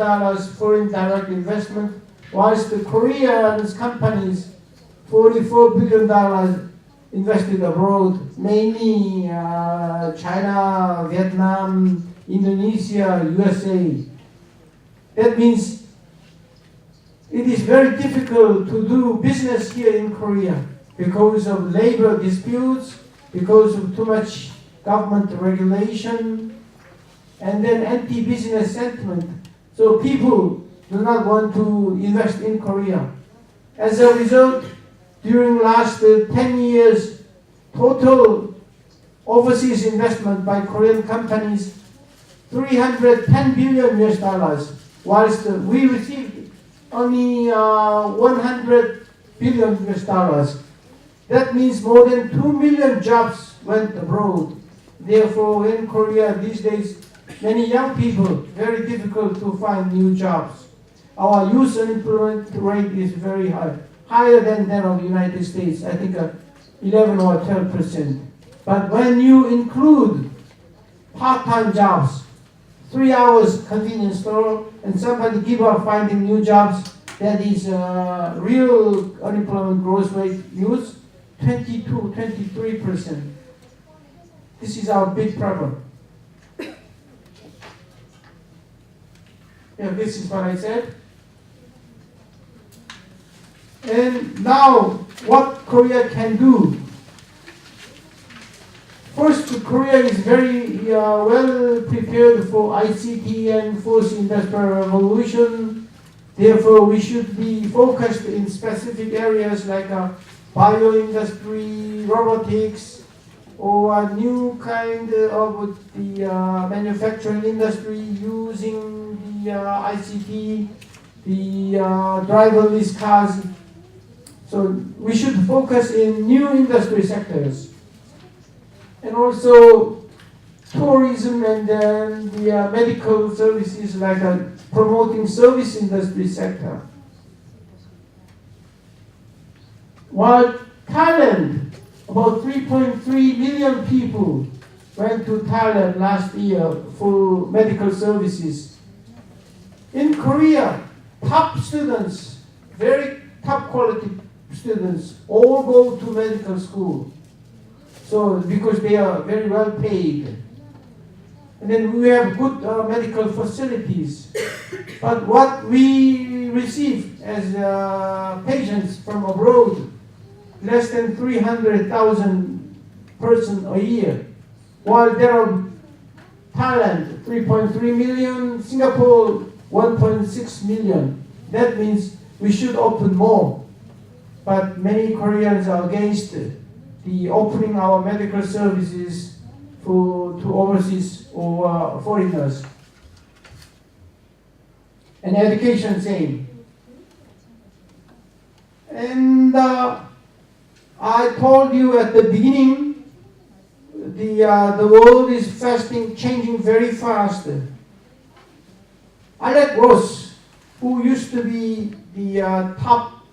foreign direct investment, whilst the Korean companies, $44 billion invested abroad, mainly China, Vietnam, Indonesia, USA. That means it is very difficult to do business here in Korea because of labor disputes, because of too much government regulation, and then anti-business sentiment. So people do not want to invest in Korea. As a result, during last 10 years, total overseas investment by Korean companies, $310 billion, whilst we received only $100 billion. That means more than 2 million jobs went abroad. Therefore, in Korea these days, many young people, very difficult to find new jobs. Our youth unemployment rate is very high, higher than that of the United States, I think 11 or 12%. But when you include part-time jobs, 3 hours convenience store, and somebody give up finding new jobs, that is real unemployment growth rate youth, 22, 23%. This is our big problem. Yeah, this is what I said. And now, what Korea can do? First, Korea is very well prepared for ICT and fourth industrial revolution. Therefore, we should be focused in specific areas like bioindustry, robotics, or a new kind of the manufacturing industry using the ICT, the driverless cars. So we should focus in new industry sectors. And also tourism and then the medical services like promoting service industry sector. While Thailand, about 3.3 million people went to Thailand last year for medical services. In Korea, top students, very top quality students, all go to medical school. So because they are very well paid. And then we have good medical facilities. But what we receive as patients from abroad, less than 300,000 persons a year. While there are Thailand, 3.3 million, Singapore, 1.6 million. That means we should open more. But many Koreans are against the opening our medical services to overseas or foreigners. And education same. And I told you at the beginning, the world is changing very fast. Alec Ross, who used to be the top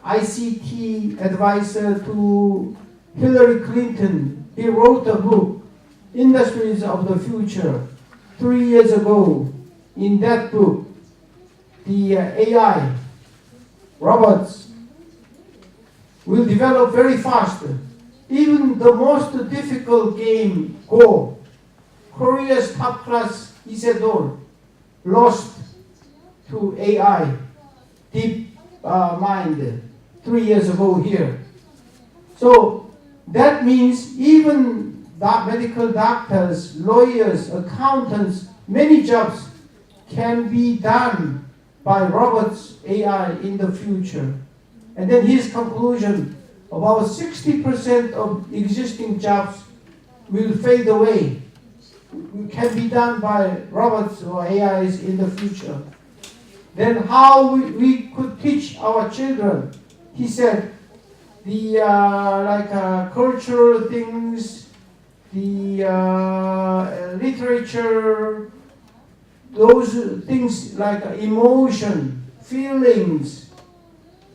ICT advisor to Hillary Clinton, he wrote a book, Industries of the Future, 3 years ago. In that book, the AI, robots, will develop very fast. Even the most difficult game, Go, Korea's top class Isedor, lost to AI, deep mind, 3 years ago here. So that means even medical doctors, lawyers, accountants, many jobs can be done by robots, AI in the future. And then his conclusion, about 60% of existing jobs will fade away. Can be done by robots or AIs in the future. Then how we could teach our children? He said, the cultural things, the literature, those things like emotion, feelings,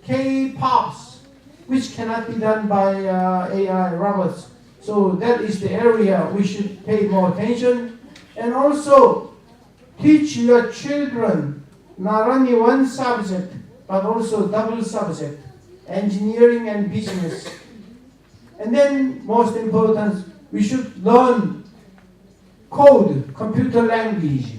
K-pops, which cannot be done by AI robots. So that is the area we should pay more attention. And also teach your children not only one subject, but also double subject, engineering and business. And then most important, we should learn code, computer language.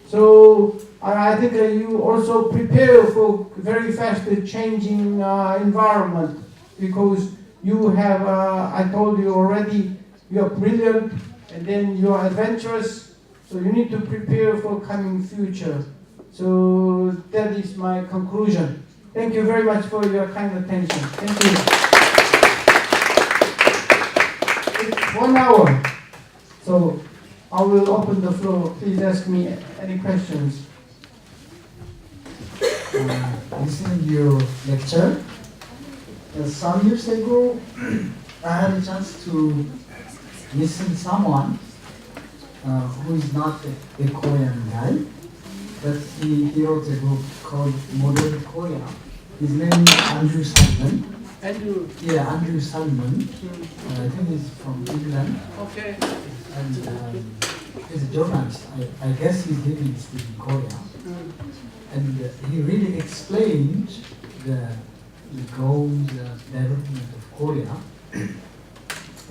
So I think you also prepare for very fast changing environment, because you have, I told you already, you are brilliant and then you are adventurous, so you need to prepare for coming future. So that is my conclusion. Thank you very much for your kind attention. Thank you. It's 1 hour, so I will open the floor. Please ask me any questions. Listening to your lecture, Some years ago, I had a chance to listen someone who is not a Korean guy, but he wrote a book called Modern Korea. His name is Andrew Salmon. Andrew. Yeah, Andrew Salmon. I think he's from England. Okay. And he's a journalist. I guess he's living still in Korea. And he really explained the goals, development of Korea.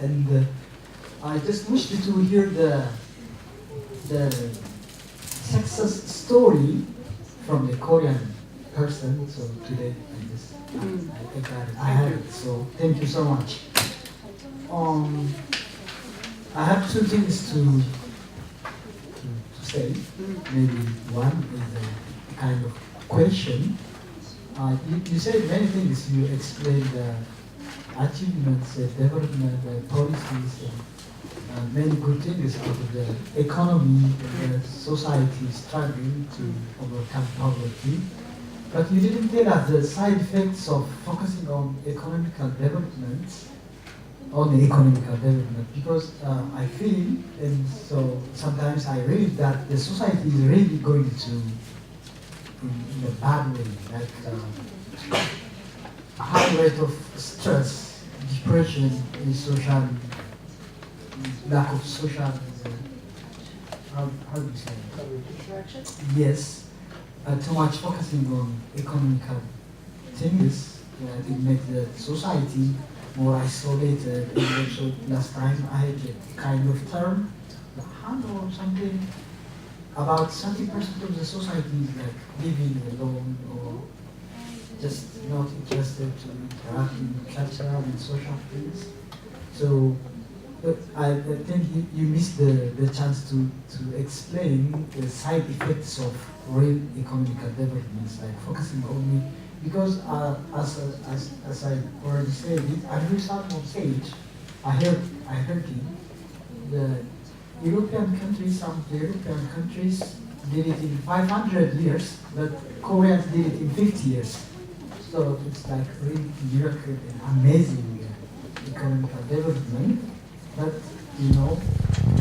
And I just wish to hear the success story from the Korean person. So today I got it. I have it. So thank you so much. I have two things to say. Maybe one is a kind of question. You said many things. You explained the achievements, development, policies, and many good things out of the economy and the society struggling to overcome poverty. But you didn't tell us the side effects of focusing on economical development, because I feel, and so sometimes I read that the society is really going to in a bad way, like a high rate of stress, depression, and social lack of social. How do you say it? Yes, too much focusing on economical things. It makes the society more isolated. And also, last time I had a kind of term, the hand or something. About 30% of the society is like living alone or just not interested to interact in cultural and social things. So I think you missed the chance to explain the side effects of real economical developments, like focusing only, because as I already said, Andrew Salmon said, I heard him, the European countries, some of the European countries did it in 500 years, but Koreans did it in 50 years. So it's like really miracle and amazing economic development. But you know,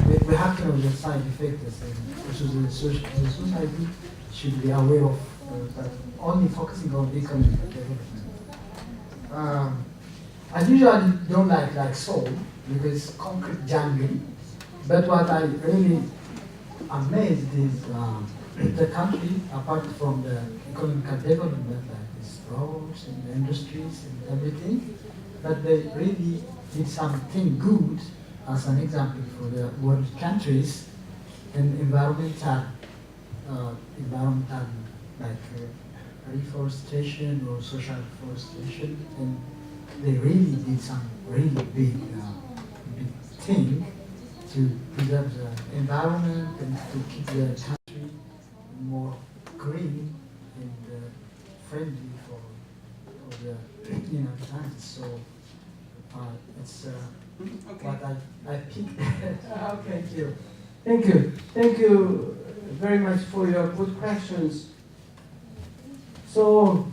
we have to know the side effects, and also the society should be aware of that only focusing on economic development. I usually don't like Seoul because it's concrete jungle. But what I really amazed is the country, apart from the economic development, like these roads and industries and everything, but they really did something good as an example for the world countries and environmental like reforestation or social forestation, and they really did some really big thing to preserve the environment and to keep the country more green and friendly for the inhabitants. So it's what I picked. Thank you. Thank you. Thank you very much for your good questions. So,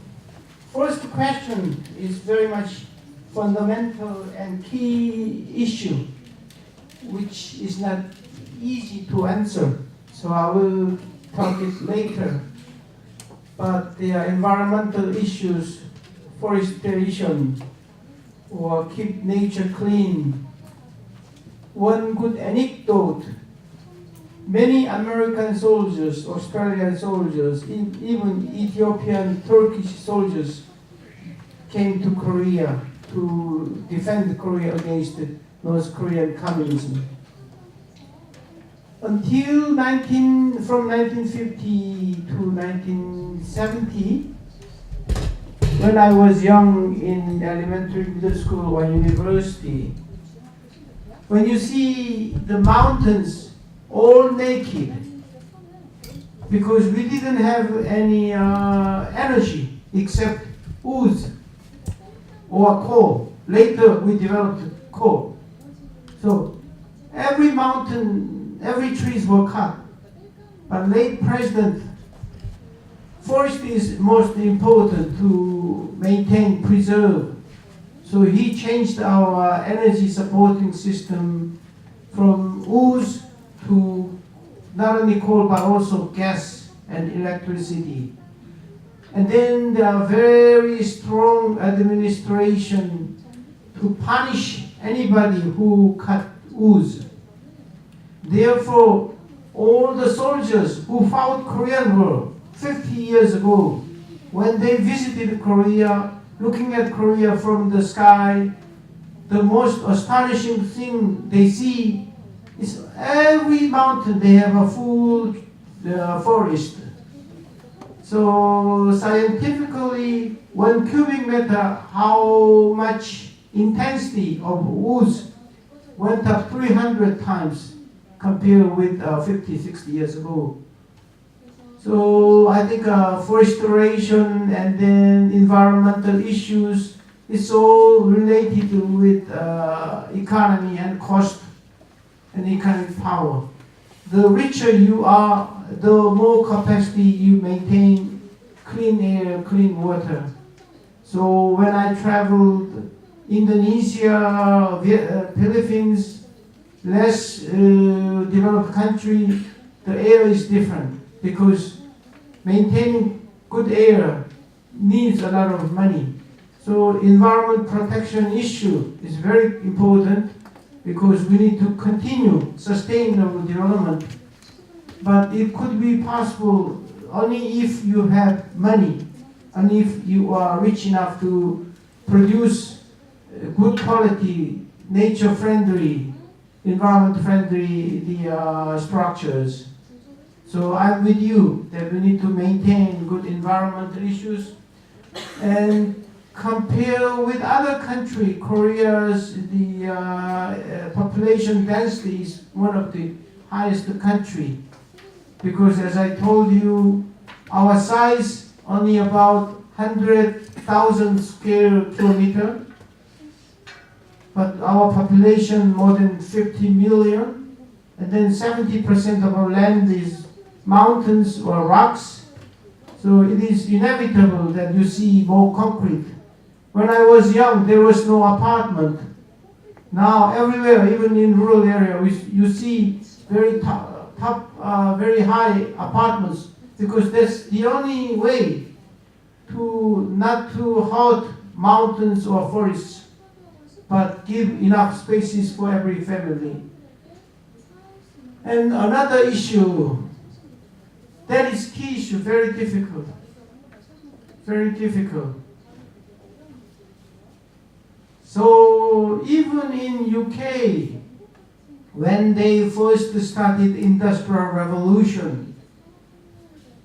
first question is very much fundamental and key issue, which is not easy to answer. So I will talk it later. But the environmental issues, forestation, or keep nature clean. One good anecdote, many American soldiers, Australian soldiers, even Ethiopian, Turkish soldiers came to Korea to defend Korea against the North Korean communism. Until from 1950 to 1970, when I was young in elementary, middle school, or university, when you see the mountains all naked, because we didn't have any energy except wood or coal. Later we developed coal. So every mountain, every trees were cut. But late president, forest is most important to maintain, preserve So he changed our energy supporting system from ooze to not only coal but also gas and electricity. And then there are very strong administration to punish anybody who cut ooze. Therefore, all the soldiers who fought Korean War 50 years ago, when they visited Korea, looking at Korea from the sky, the most astonishing thing they see is every mountain they have a full forest. So scientifically, 1 cubic meter, how much intensity of ooze went up 300 times compared with 50, 60 years ago. So I think forestation and then environmental issues is all related with economy and cost and economic power. The richer you are, the more capacity you maintain clean air, clean water. So when I traveled Indonesia, Philippines, less developed country, the air is different because maintaining good air needs a lot of money. So environment protection issue is very important because we need to continue sustainable development. But it could be possible only if you have money and if you are rich enough to produce good quality, nature-friendly, environment-friendly structures. So I'm with you that we need to maintain good environmental issues and compare with other countries. Korea's population density is one of the highest country because, as I told you, our size only about 100,000 square kilometer, but our population more than 50 million, and then 70% of our land is mountains or rocks. So it is inevitable that you see more concrete. When I was young, there was no apartment. Now everywhere, even in rural area, you see very very high apartments because that's the only way to not to hurt mountains or forests, but give enough spaces for every family. And another issue, that is key issue, very difficult. Very difficult. So even in UK, when they first started Industrial Revolution,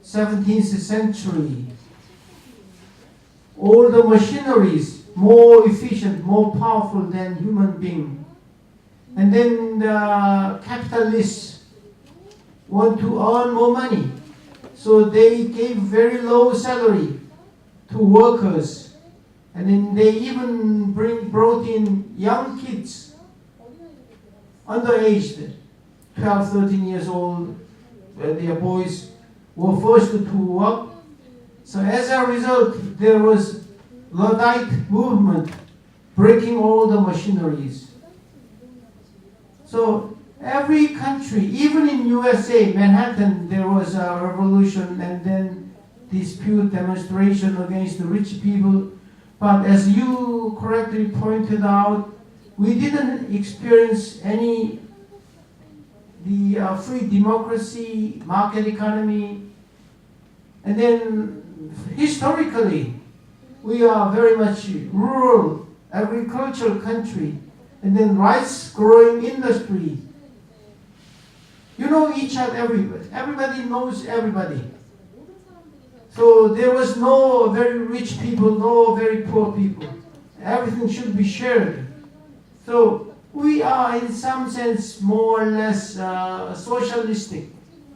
17th century, all the machineries more efficient, more powerful than human being. And then the capitalists want to earn more money. So they gave very low salary to workers. And then they even brought in young kids, underaged, 12, 13 years old, their boys were forced to work. So as a result, there was Luddite movement breaking all the machineries. So every country, even in USA, Manhattan, there was a revolution and then dispute demonstration against the rich people. But as you correctly pointed out, we didn't experience any free democracy, market economy, and then historically, we are very much rural, agricultural country, and then rice growing industry. You know each other, everybody. Everybody knows everybody. So there was no very rich people, no very poor people. Everything should be shared. So we are in some sense more or less socialistic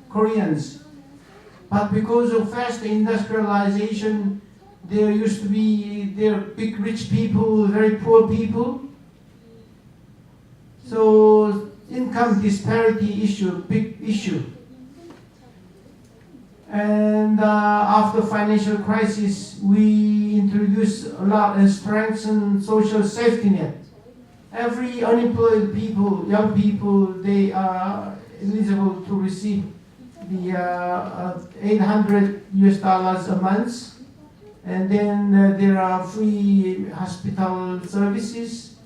Koreans. But because of fast industrialization, there used to be big rich people, very poor people. So income disparity issue, big issue. And after financial crisis, we introduced a lot and strengthened social safety net. Every unemployed people, young people, they are eligible to receive the $800 a month, and then there are free hospital services.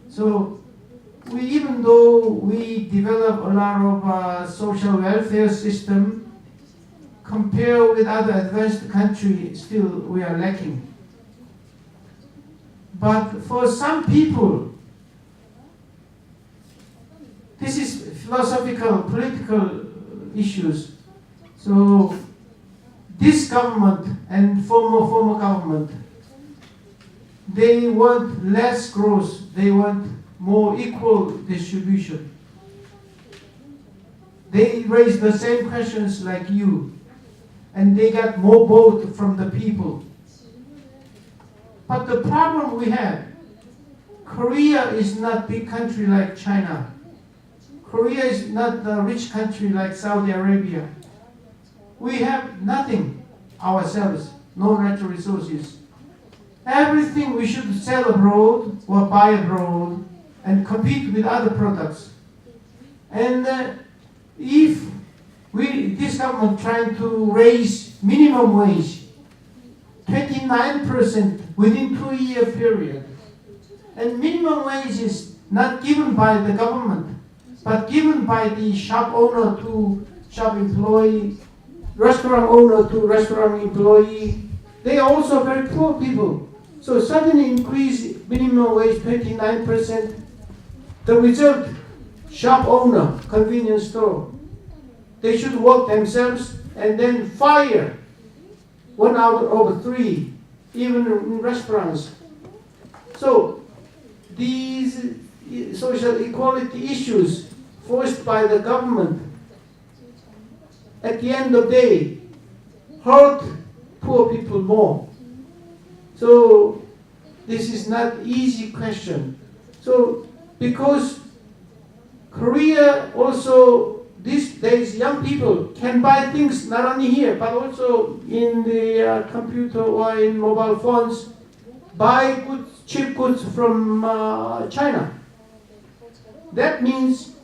So even though we develop a lot of social welfare system, compared with other advanced countries, still we are lacking. But for some people, this is philosophical, political issues. So this government and former government, they want less growth, they want more equal distribution. They raise the same questions like you, and they got more vote from the people. But the problem we have, Korea is not big country like China. Korea is not a rich country like Saudi Arabia. We have nothing ourselves, no natural resources. Everything we should sell abroad or buy abroad and compete with other products. And if this government trying to raise minimum wage 29% within 2-year period, and minimum wage is not given by the government, but given by the shop owner to shop employee, restaurant owner to restaurant employee. They are also very poor people. So suddenly increase minimum wage 29%. The result, shop owner, convenience store, they should work themselves and then fire 1 out of 3, even in restaurants. So these social equality issues forced by the government, at the end of the day, hurt poor people more. So this is not easy question. So because Korea also these days young people can buy things not only here but also in the computer or in mobile phones, buy goods, cheap goods from China. That means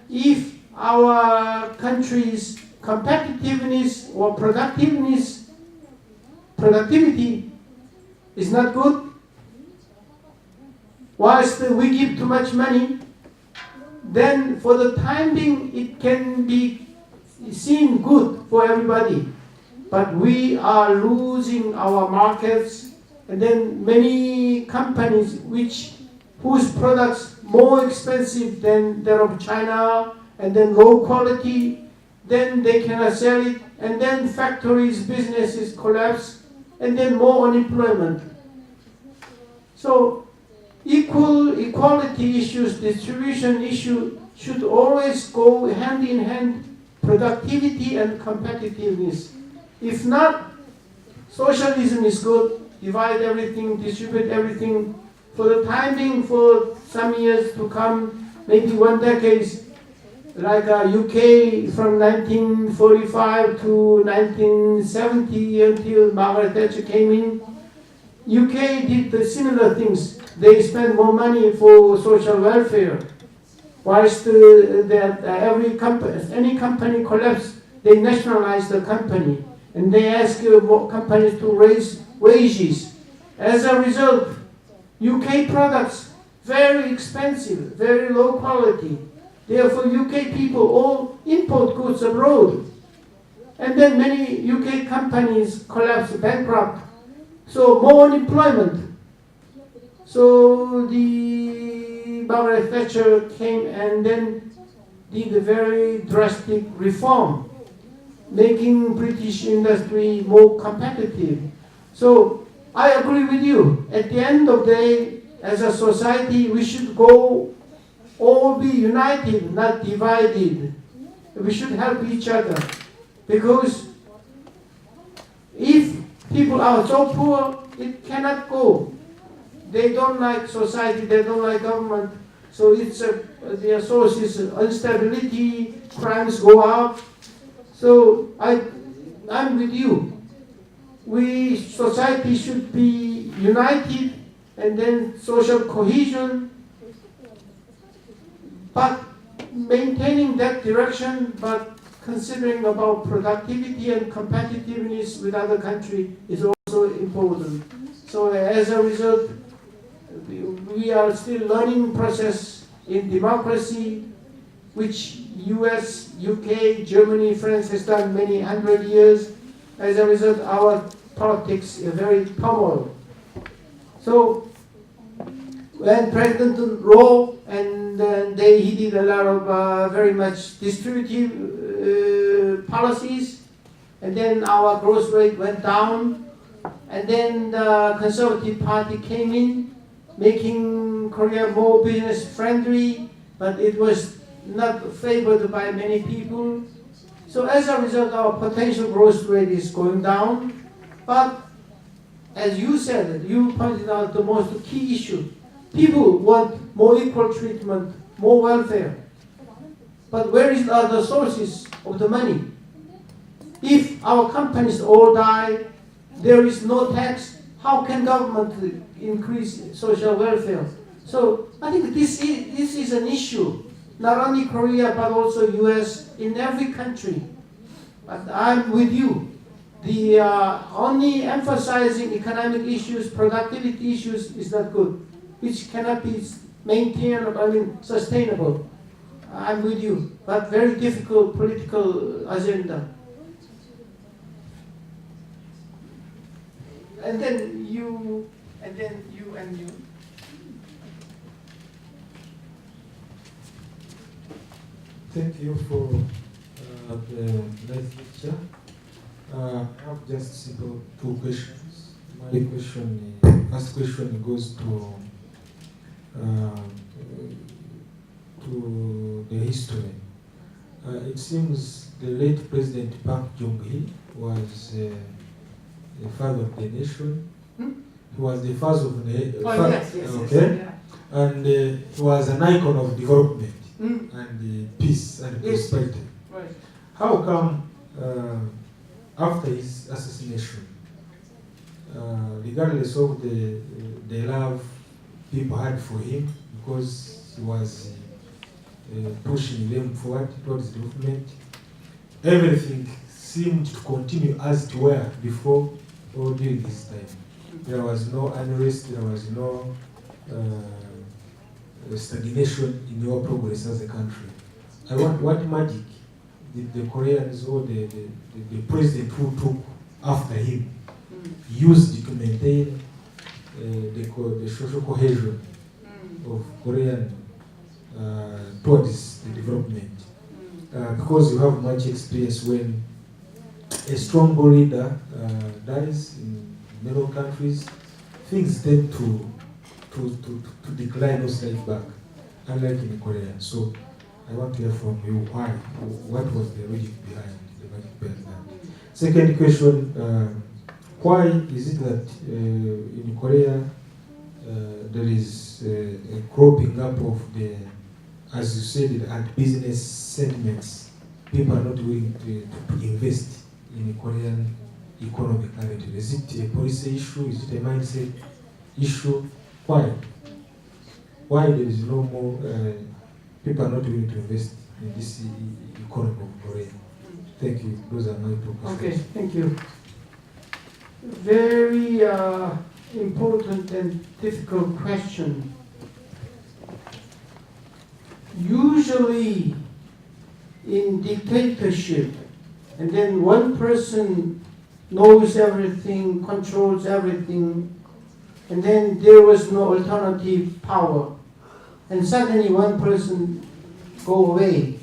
if our country's competitiveness or productivity is not good, whilst we give too much money, then for the time being it can be seen good for everybody. But we are losing our markets, and then many companies whose products more expensive than that of China, and then low quality, then they cannot sell it, and then factories, businesses collapse, and then more unemployment. So equality issues, distribution issue should always go hand in hand, productivity and competitiveness. If not, socialism is good, divide everything, distribute everything. For the time being, for some years to come, maybe 1 decade, like UK from 1945 to 1970 until Margaret Thatcher came in, UK did the similar things. They spent more money for social welfare. Whilst any company collapsed, they nationalized the company. And they ask companies to raise wages. As a result, UK products, very expensive, very low quality. Therefore, UK people all import goods abroad. And then many UK companies collapse, bankrupt. So more unemployment. So the Margaret Thatcher came and then did a very drastic reform, making British industry more competitive. So I agree with you. At the end of the day, as a society, we should all be united, not divided. We should help each other. Because if people are so poor, it cannot go. They don't like society, they don't like government. So their source is instability, crimes go up. So I'm with you. Society should be united, and then social cohesion, but maintaining that direction, but considering about productivity and competitiveness with other countries is also important. So as a result, we are still learning process in democracy, which US, UK, Germany, France has done many 100 years. As a result, our politics is very turmoil. So when President Roe and he did a lot of very much distributive policies, and then our growth rate went down, and then the Conservative Party came in, making Korea more business friendly, but it was not favored by many people. So as a result, our potential growth rate is going down. But as you said, you pointed out the most key issue. People want more equal treatment, more welfare. But where is the other sources of the money? If our companies all die, there is no tax, how can government increase social welfare? So I think this is an issue, not only Korea but also US, in every country. But I'm with you. The only emphasizing economic issues, productivity issues is not good, which cannot be maintained, sustainable. I'm with you, but very difficult political agenda. And then you, and then you, and you. Thank you for the nice lecture. I have just simple two questions. My question, first question goes to the history. It seems the late President Park Chung-hee was the father of the nation. He was the father of the Yes. okay, Yeah. and he was an icon of development and peace and Yes. prosperity. Right. How come after his assassination, regardless of the love people had for him, because he was pushing them forward towards development, everything seemed to continue as it were before or during his time. There was no unrest, there was no stagnation in your progress as a country. What magic did the Koreans or the president who took after him used to maintain the social cohesion of Korean towards the development? Because you have much experience when a strong leader dies in many countries, things tend to decline or slide back, unlike in Korea. So I want to hear from you why, what was the logic behind that? Second question, why is it that in Korea there is a cropping up of the, as you said, anti-business sentiments? People are not willing to invest in the Korean economy currently. Is it a policy issue? Is it a mindset issue? Why? Why there is no more, people are not willing to invest in this economy of Korea? Thank you. Those are my two questions. Okay, thank you. Very important and difficult question. Usually in dictatorship, and then one person knows everything, controls everything, and then there was no alternative power, and suddenly one person go away,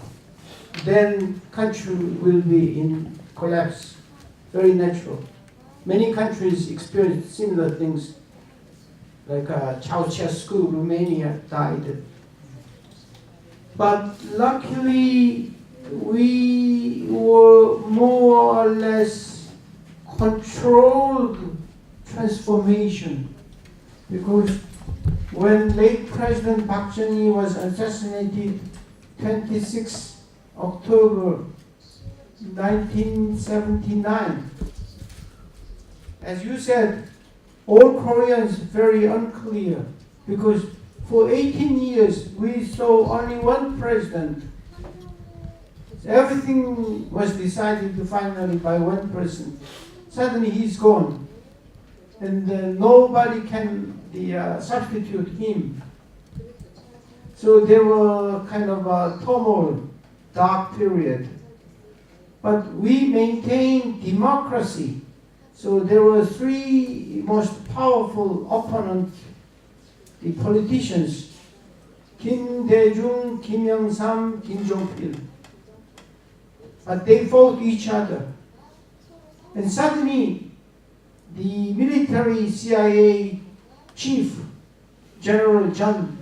then country will be in collapse. Very natural. Many countries experience similar things, like Ceausescu, Romania died. But luckily, we were more or less controlled transformation, because when late President Park Geun-hye was assassinated 26 October 1979, as you said, all Koreans very unclear, because for 18 years we saw only one president. Everything was decided finally by one person. Suddenly he's gone, and nobody can substitute him. So there were kind of a turmoil, dark period. But we maintained democracy. So there were three most powerful opponents, the politicians, Kim Dae-jung, Kim Young-sam, Kim Jong-il. But they fought each other. And suddenly, the military CIA chief, General John,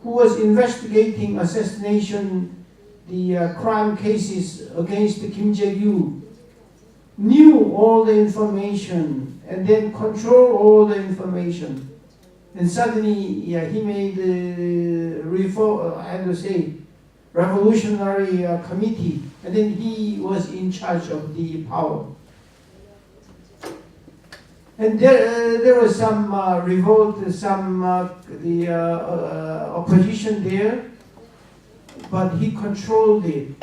who was investigating assassination, the crime cases against Kim Jae-gyu, knew all the information and then controlled all the information. And suddenly, he made the revolutionary committee, and then he was in charge of the power. And there was some revolt, some opposition there, but he controlled it.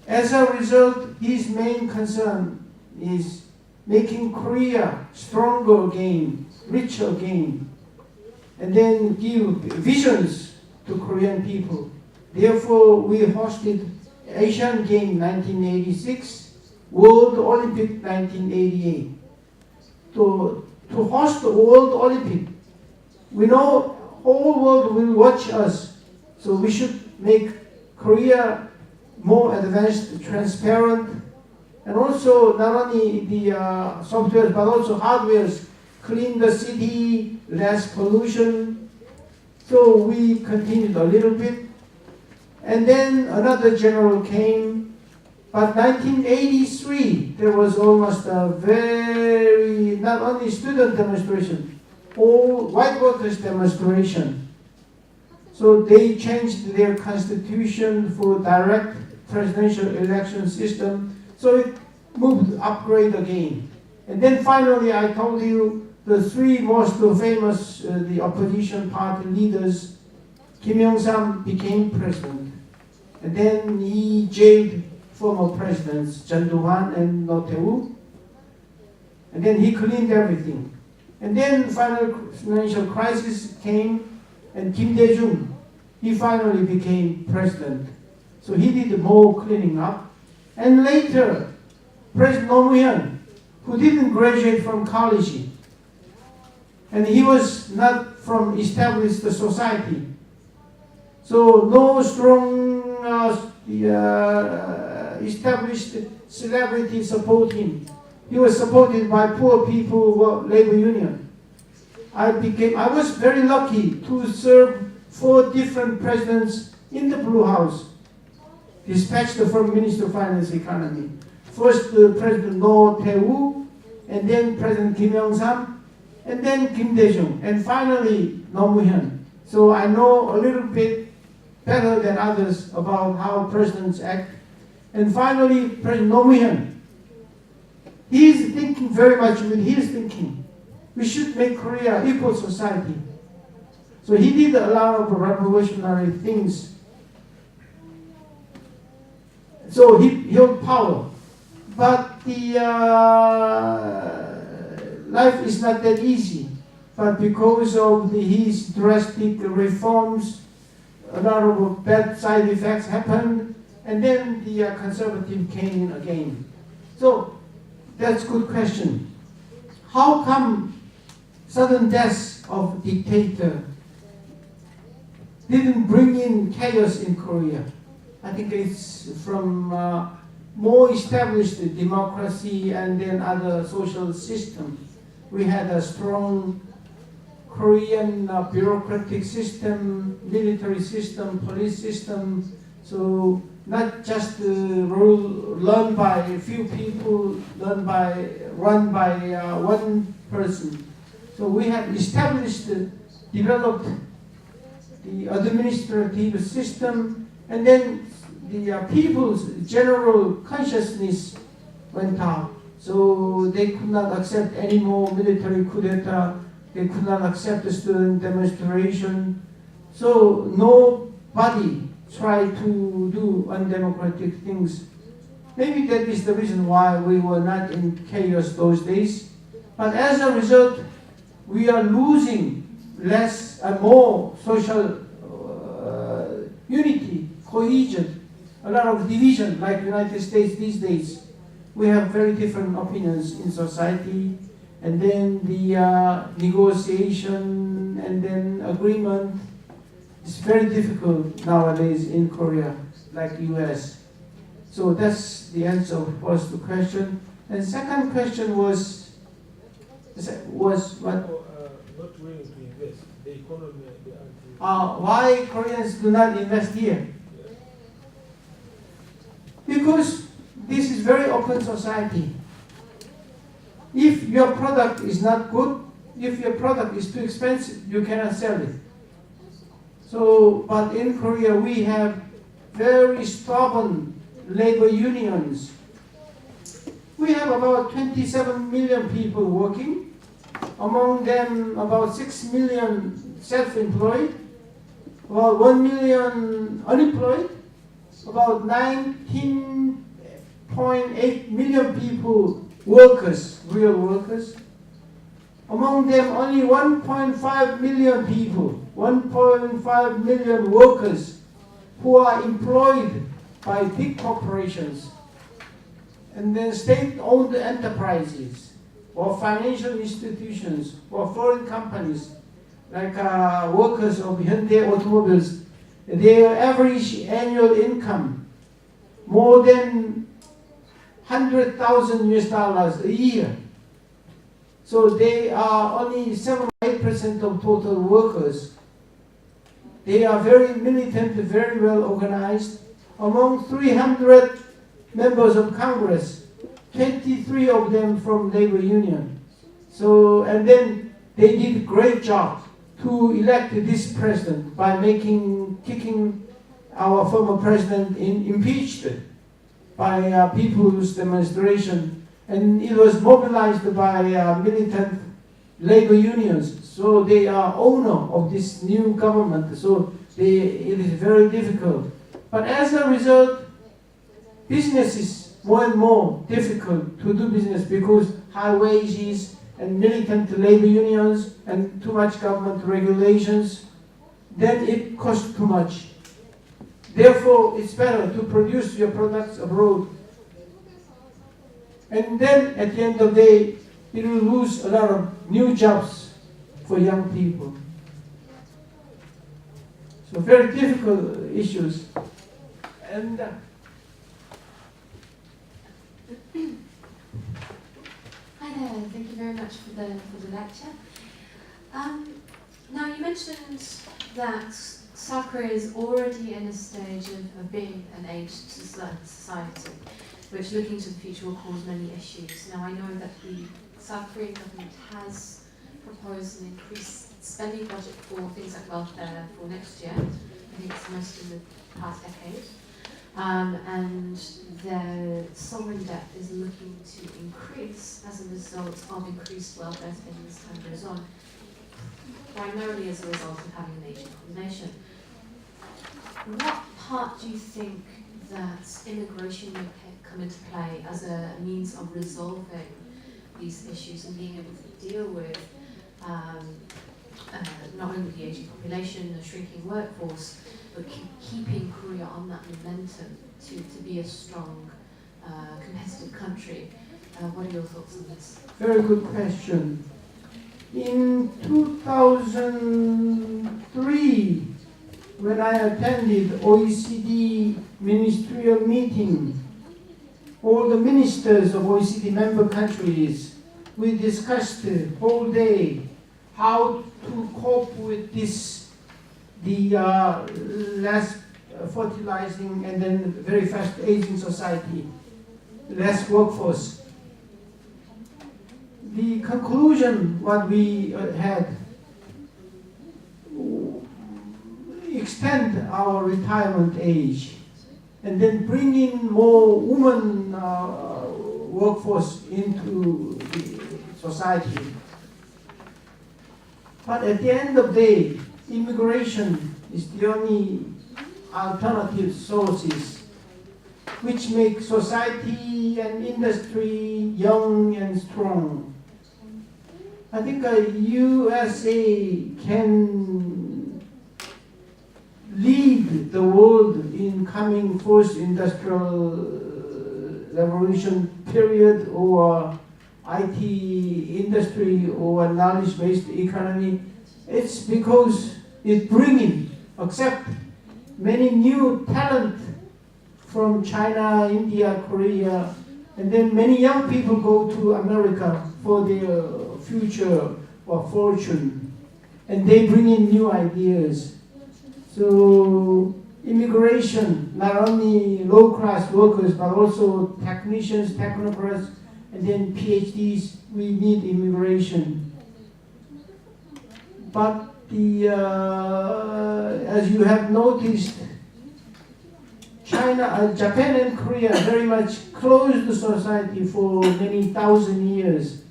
As a result, his main concern is making Korea stronger again, richer again, and then give visions to Korean people. Therefore, we hosted Asian Games 1986, World Olympic 1988. To host the World Olympic, we know whole world will watch us, so we should make Korea more advanced, transparent, and also not only the software but also hardwares, clean the city, less pollution. So we continued a little bit, and then another general came. But 1983, there was almost a very, not only student demonstration, all white workers demonstration. So they changed their constitution for direct presidential election system. So it moved upgrade again. And then finally, I told you the three most famous the opposition party leaders. Kim Young-sam became president, and then he jailed former presidents Chun Doo-hwan and Roh Tae-woo, and then he cleaned everything. And then financial crisis came, and Kim Dae-jung, he finally became president. So he did more cleaning up. And later, President Roh Moo-hyun, who didn't graduate from college, and he was not from established society. So no strong established celebrity support him. He was supported by poor people, labor union. I was very lucky to serve 4 different presidents in the Blue House, dispatched from Minister of Finance Economy. First President Roh Tae-woo, and then President Kim Young-sam, and then Kim Dae-jung, and finally Roh Moo-hyun. So I know a little bit better than others about how presidents act. And finally, President Roh Moo-hyun, he is thinking very much with his thinking. We should make Korea equal society. So he did a lot of revolutionary things. So he held power. But the life is not that easy. But because of his drastic reforms, a lot of bad side effects happened, and then the conservative came in again. So that's a good question. How come sudden death of dictator didn't bring in chaos in Korea? I think it's from more established democracy and then other social system. We had a strong Korean bureaucratic system, military system, police system. So not just rule learned by a few people, run by one person. So we have established, developed the administrative system, and then the people's general consciousness went out. So they could not accept any more military coup d'etat. They could not accept the student demonstration. So nobody tried to do undemocratic things. Maybe that is the reason why we were not in chaos those days. But as a result, we are losing less and more social unity, cohesion, a lot of division, like the United States these days. We have very different opinions in society, and then the negotiation and then agreement is very difficult nowadays in Korea, like US. So that's the answer of first question. And second question was what? Not willing to invest. The economy, Why Koreans do not invest here? Because this is very open society. If your product is not good, if your product is too expensive, you cannot sell it. So, but in Korea we have very stubborn labor unions. We have about 27 million people working, among them about 6 million self-employed, about 1 million unemployed, about 19.8 million people workers, real workers. Among them only 1.5 million people, 1.5 million workers who are employed by big corporations and then state-owned enterprises or financial institutions or foreign companies like workers of Hyundai Automobiles. Their average annual income more than $100,000 US a year. So they are only 7 or 8% of total workers. They are very militant, very well organized. Among 300 members of Congress, 23 of them from labor union. So, and then they did a great job to elect this president by kicking our former president impeached by people's demonstration. And it was mobilized by militant labor unions. So they are owner of this new government. So it is very difficult. But as a result, business is more and more difficult to do business because high wages and militant labor unions and too much government regulations. Then it costs too much. Therefore, it's better to produce your products abroad. And then at the end of the day, it will lose a lot of new jobs for young people. So very difficult issues. And Hi there, thank you very much for the lecture. Now you mentioned that South Korea is already in a stage of being an aged society, which looking to the future will cause many issues. Now I know that the South Korean government has proposed an increased spending budget for things like welfare for next year. I think it's most in the past decade. And their sovereign debt is looking to increase as a result of increased welfare spending as time goes on, primarily as a result of having an aging population. What part do you think that immigration may come into play as a means of resolving these issues and being able to deal with not only the aging population, the shrinking workforce, but keeping Korea on that momentum to be a strong, competitive country? What are your thoughts on this? very good question. In 2003, when I attended OECD ministerial meeting, all the ministers of OECD member countries, we discussed the whole day how to cope with this, the less fertilizing and then very fast aging society, less workforce. The conclusion what we had, extend our retirement age and then bring in more women workforce into the society. But at the end of the day, immigration is the only alternative sources which make society and industry young and strong. I think USA can lead the world in coming fourth industrial revolution period or IT industry or knowledge-based economy. It's because it's bringing, accept many new talent from China, India, Korea, and then many young people go to America for their future or fortune, and they bring in new ideas. So immigration, not only low-class workers, but also technicians, technocrats, and then PhDs, we need immigration. But as you have noticed, Japan and Korea very much closed the society for many thousand years.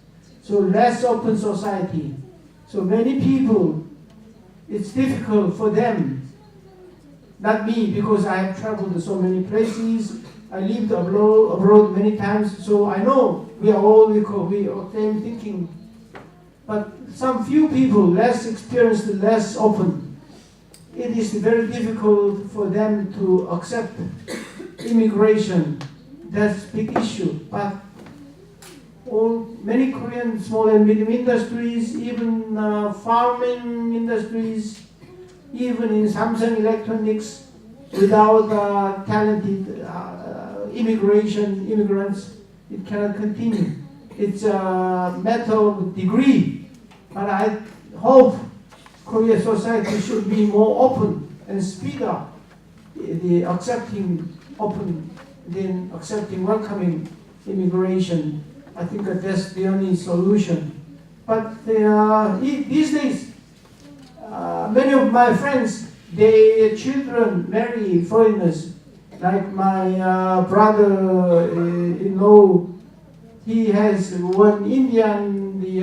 So less open society. So many people, it's difficult for them. Not me, because I have traveled to so many places. I lived abroad many times, so I know we are all equal, we are same thinking. But some few people, less experienced, less open, it is very difficult for them to accept immigration. That's a big issue. But many Korean small and medium industries, even farming industries, even in Samsung Electronics, without talented immigrants, it cannot continue. It's a matter of degree, but I hope Korean society should be more open and speed up the accepting welcoming immigration. I think that's the only solution. But these days, many of my friends, their children marry foreigners. Like my brother-in-law, he has one Indian, the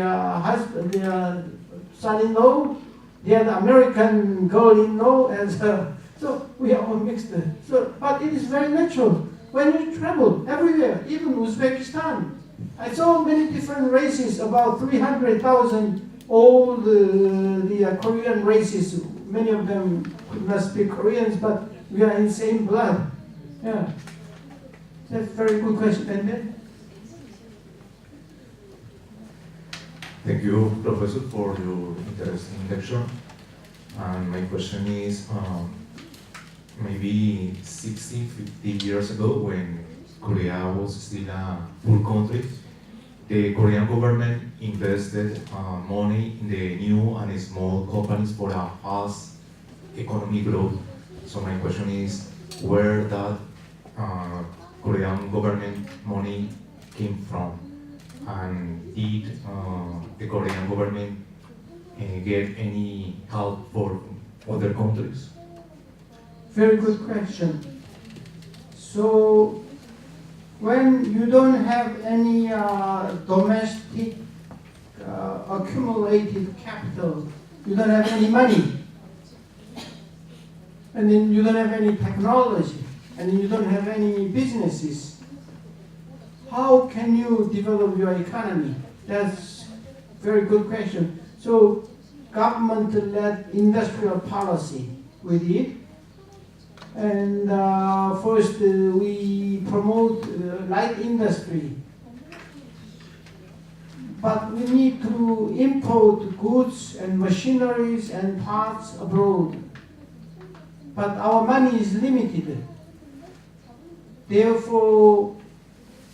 son-in-law, the other American girl-in-law, and so we are all mixed. So, but it is very natural. When you travel everywhere, even Uzbekistan, I saw many different races, about 300,000 all the Korean races. Many of them could not speak Koreans, but we are in the same blood. Yeah, that's a very good question. And then? Thank you, Professor, for your interesting lecture. And my question is, maybe 60, 50 years ago, when Korea was still a poor country, the Korean government invested money in the new and small companies for a fast economic growth. So my question is, where that Korean government money came from? And did the Korean government get any help for other countries? Very good question. So, when you don't have any domestic accumulated capital, you don't have any money, and then you don't have any technology, and then you don't have any businesses, how can you develop your economy? That's a very good question. So, government-led industrial policy we did. And first, we promote light industry. But we need to import goods and machineries and parts abroad. But our money is limited. Therefore,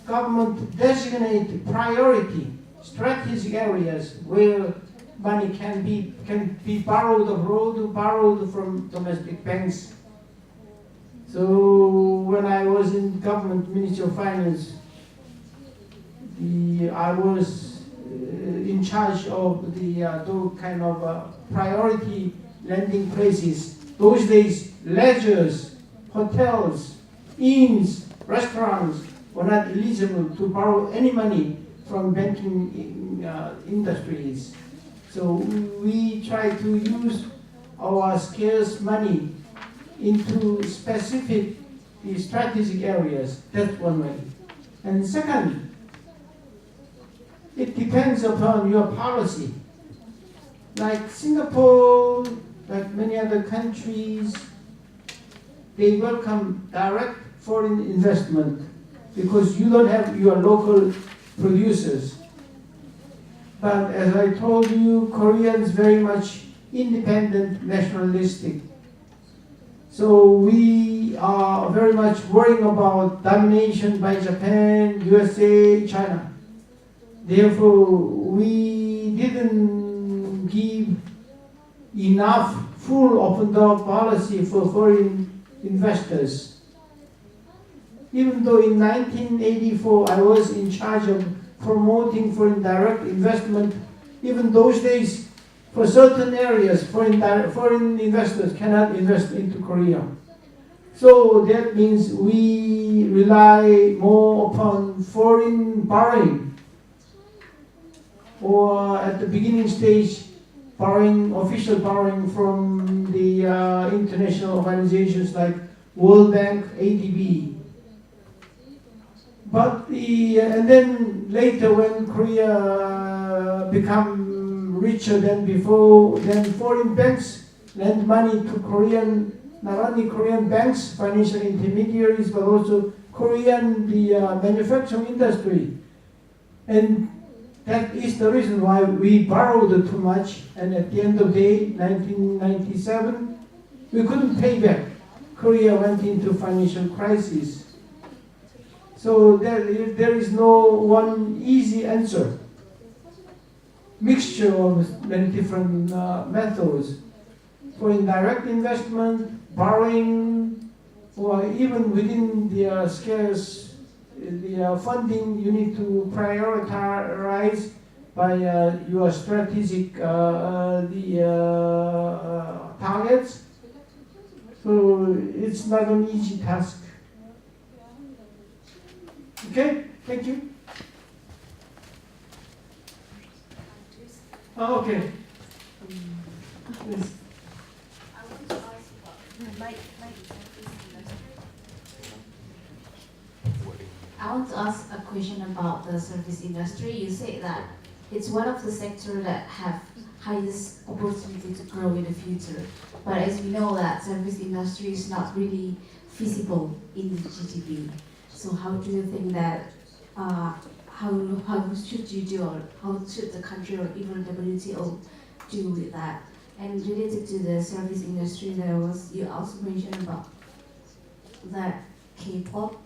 government designate priority, strategic areas where money can be borrowed abroad, borrowed from domestic banks. So when I was in government Ministry of Finance, I was in charge of those kind of priority lending places. Those days, ledgers, hotels, inns, restaurants, were not eligible to borrow any money from banking industries. So we try to use our scarce money into specific strategic areas. That's one way. And second, it depends upon your policy. Like Singapore, like many other countries, they welcome direct foreign investment because you don't have your local producers. But as I told you, Koreans very much independent, nationalistic. So we are very much worrying about domination by Japan, USA, China. Therefore, we didn't give enough full open door policy for foreign investors. Even though in 1984 I was in charge of promoting foreign direct investment, even those days, for certain areas, foreign investors cannot invest into Korea. So that means we rely more upon foreign borrowing, or at the beginning stage, borrowing, official borrowing from the international organizations like World Bank, ADB. But and then later when Korea become richer than before, then foreign banks lend money to Korean, not only Korean banks, financial intermediaries, but also Korean manufacturing industry. And that is the reason why we borrowed too much, and at the end of the day, 1997, we couldn't pay back. Korea went into financial crisis. So there is no one easy answer. Mixture of many different methods. For indirect investment, borrowing, or even within the scarce funding, you need to prioritize by your strategic targets. So it's not an easy task. Okay, thank you. Oh, okay. Yes. I want to ask a question about the service industry. You say that it's one of the sectors that have highest opportunity to grow in the future. But as we know that service industry is not really feasible in the GDP. So how do you think that, how should you do, or how should the country or even WTO do with that? And related to the service industry, you also mentioned about that K-pop.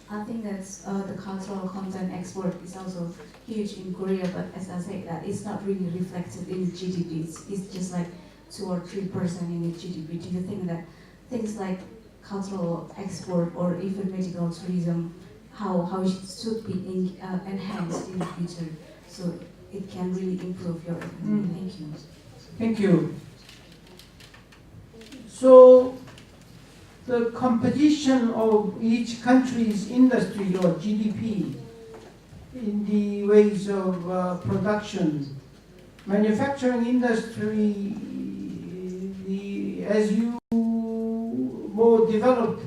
I think that's the cultural content export is also huge in Korea, but as I said, that it's not really reflected in the GDP. It's just like 2 or 3% in the GDP. Do you think that things like cultural export or even medical tourism, how it should be enhanced in the future so it can really improve your economy? Thank you. Thank you. So the competition of each country's industry or GDP in the ways of production, manufacturing industry, as you more developed,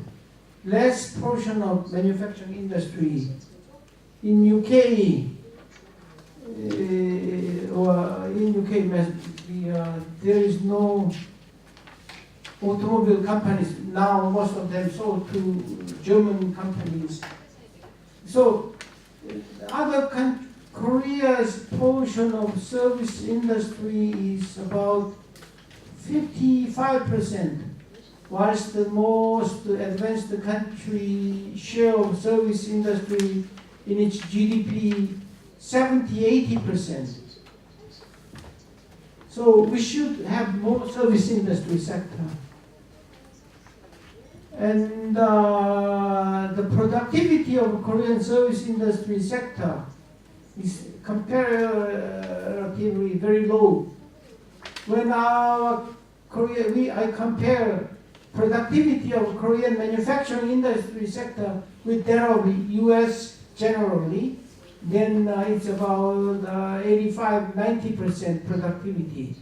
less portion of manufacturing industry. In UK, there is no automobile companies. Now most of them sold to German companies. So Korea's portion of service industry is about 55%, whilst the most advanced country share of service industry in its GDP 70-80%. So we should have more service industry sector. And the productivity of Korean service industry sector is comparatively very low. When I compare productivity of Korean manufacturing industry sector with that of US generally, then it's about 85-90% productivity.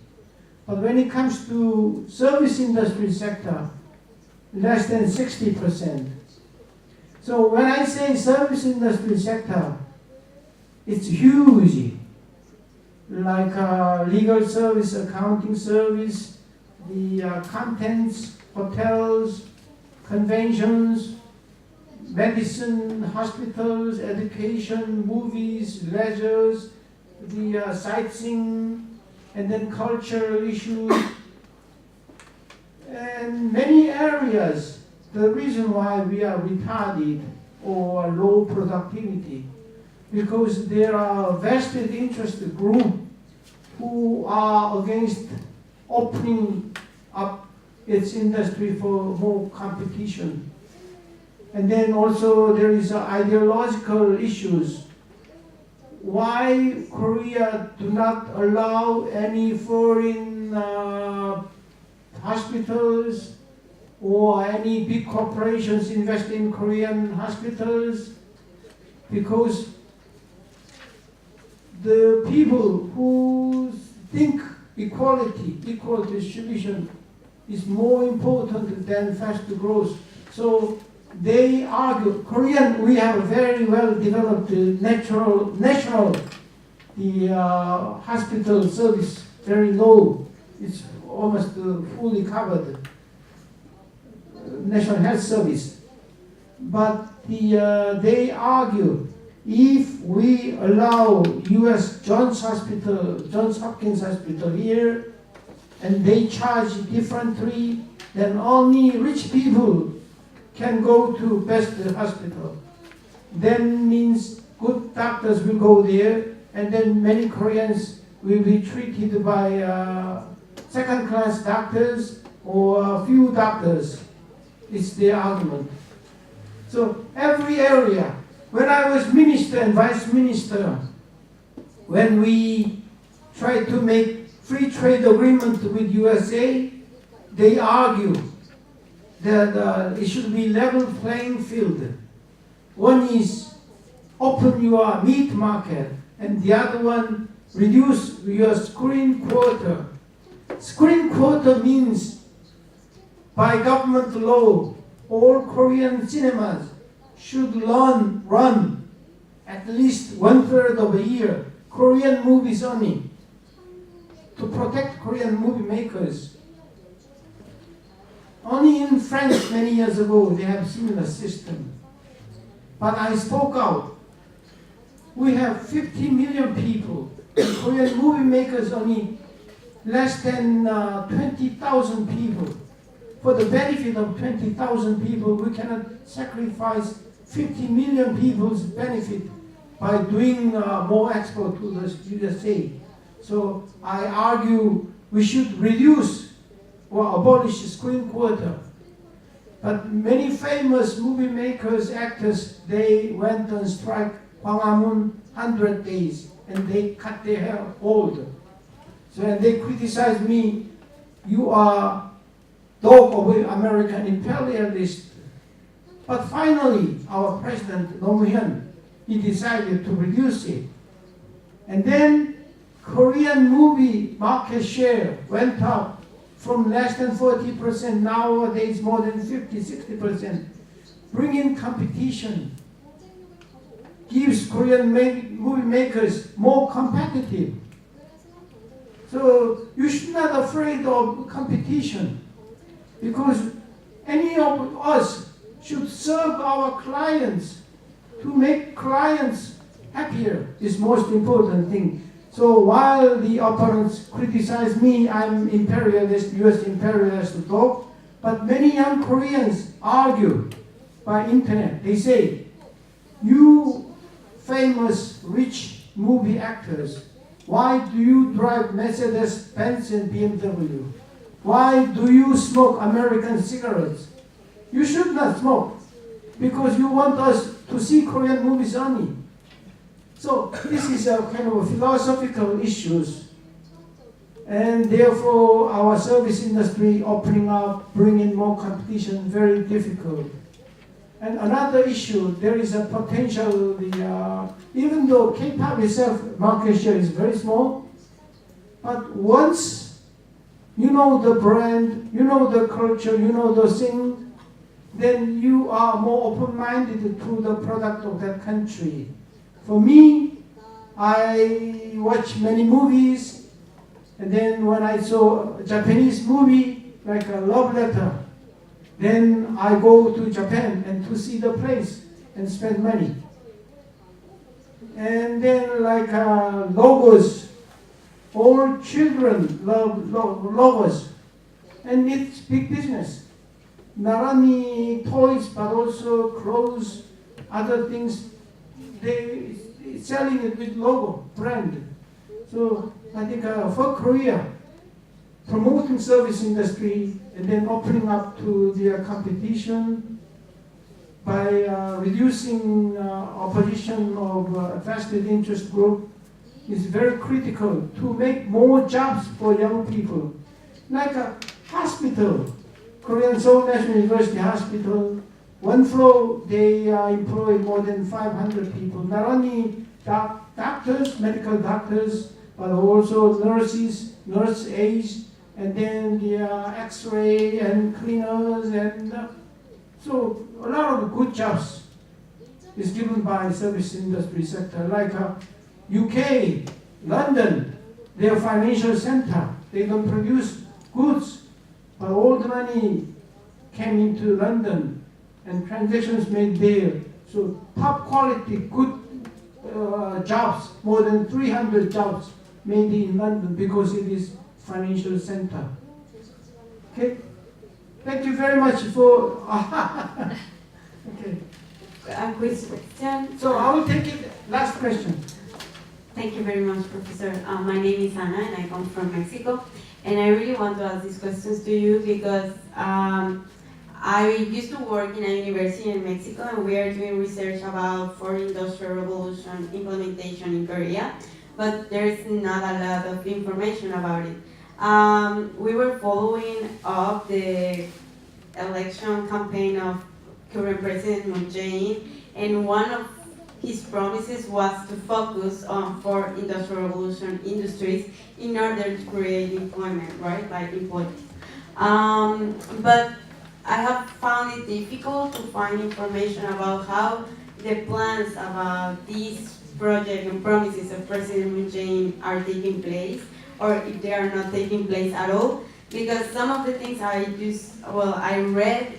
But when it comes to service industry sector, less than 60%. So when I say service industry sector, it's huge. Like legal service, accounting service, the contents, hotels, conventions, medicine, hospitals, education, movies, leisures, the sightseeing, and then cultural issues, and many areas. The reason why we are retarded or low productivity, because there are vested interest groups who are against opening up its industry for more competition. And then also there is ideological issues. Why Korea do not allow any foreign hospitals or any big corporations invest in Korean hospitals? Because the people who think equality, equal distribution is more important than fast growth. So they argue, Korean, we have a very well developed national hospital service, very low. It's almost fully covered, national health service. But they argue, if we allow U.S. Johns Hopkins Hospital here, and they charge differently, then only rich people can go to best hospital. Then means good doctors will go there, and then many Koreans will be treated by second-class doctors or a few doctors. It's their argument. So every area, when I was minister and vice minister, when we tried to make free trade agreement with USA, they argue that it should be level playing field. One is open your meat market, and the other one reduce your screen quota. Screen quota means by government law, all Korean cinemas should run at least 1/3 of a year Korean movies only, to protect Korean movie makers. Only in France many years ago they have similar system. But I spoke out. We have 50 million people. Korean movie makers only less than 20,000 people. For the benefit of 20,000 people, we cannot sacrifice 50 million people's benefit by doing more export to the USA. So I argue we should reduce or abolish screen quota. But many famous movie makers, actors, they went on strike, Hwang 100 days, and they cut their hair bald. So and they criticized me, you are dog of American imperialist. But finally, our president, Roh Moo-hyun, he decided to reduce it. And then Korean movie market share went up from less than 40%, nowadays more than 50-60%. Bringing competition gives Korean movie makers more competitive. So you should not be afraid of competition, because any of us should serve our clients. To make clients happier is most important thing. So while the opponents criticize me, I'm imperialist, US imperialist dog, but many young Koreans argue by internet. They say, you famous rich movie actors, why do you drive Mercedes, Benz and BMW? Why do you smoke American cigarettes? You should not smoke, because you want us to see Korean movies only. So this is a kind of philosophical issues. And therefore, our service industry opening up, bringing more competition, very difficult. And another issue, there is a potential, even though K-pop itself, market share is very small, but once you know the brand, you know the culture, you know the thing, then you are more open-minded to the product of that country. For me, I watch many movies, and then when I saw a Japanese movie, like a love letter, then I go to Japan and to see the place and spend money. And then like logos, all children love logos, and it's big business. Not only toys, but also clothes, other things, they selling it with logo, brand. So I think for Korea, promoting service industry and then opening up to the competition by reducing opposition of vested interest group is very critical to make more jobs for young people. Like a hospital, Korean Seoul National University Hospital, one floor they employ more than 500 people, not only doctors, medical doctors, but also nurses, nurse aides, and then the X-ray and cleaners, and so a lot of good jobs is given by service industry sector. Like UK, London, their financial center, they don't produce goods, but all the money came into London and transactions made there. So top quality, good jobs, more than 300 jobs made in London because it is financial center. Okay, thank you very much for. Okay. A quick question. So I will take it. Last question. Thank you very much, Professor. My name is Ana, and I come from Mexico. And I really want to ask these questions to you because I used to work in a university in Mexico, and we are doing research about fourth industrial revolution implementation in Korea, but there's not a lot of information about it. We were following up the election campaign of current President Moon Jae-in, and one of his promises was to focus on fourth industrial revolution industries in order to create employment, right, like employees. But I have found it difficult to find information about how the plans about this project and promises of President Moon Jae-in are taking place, or if they are not taking place at all. Because some of the things I read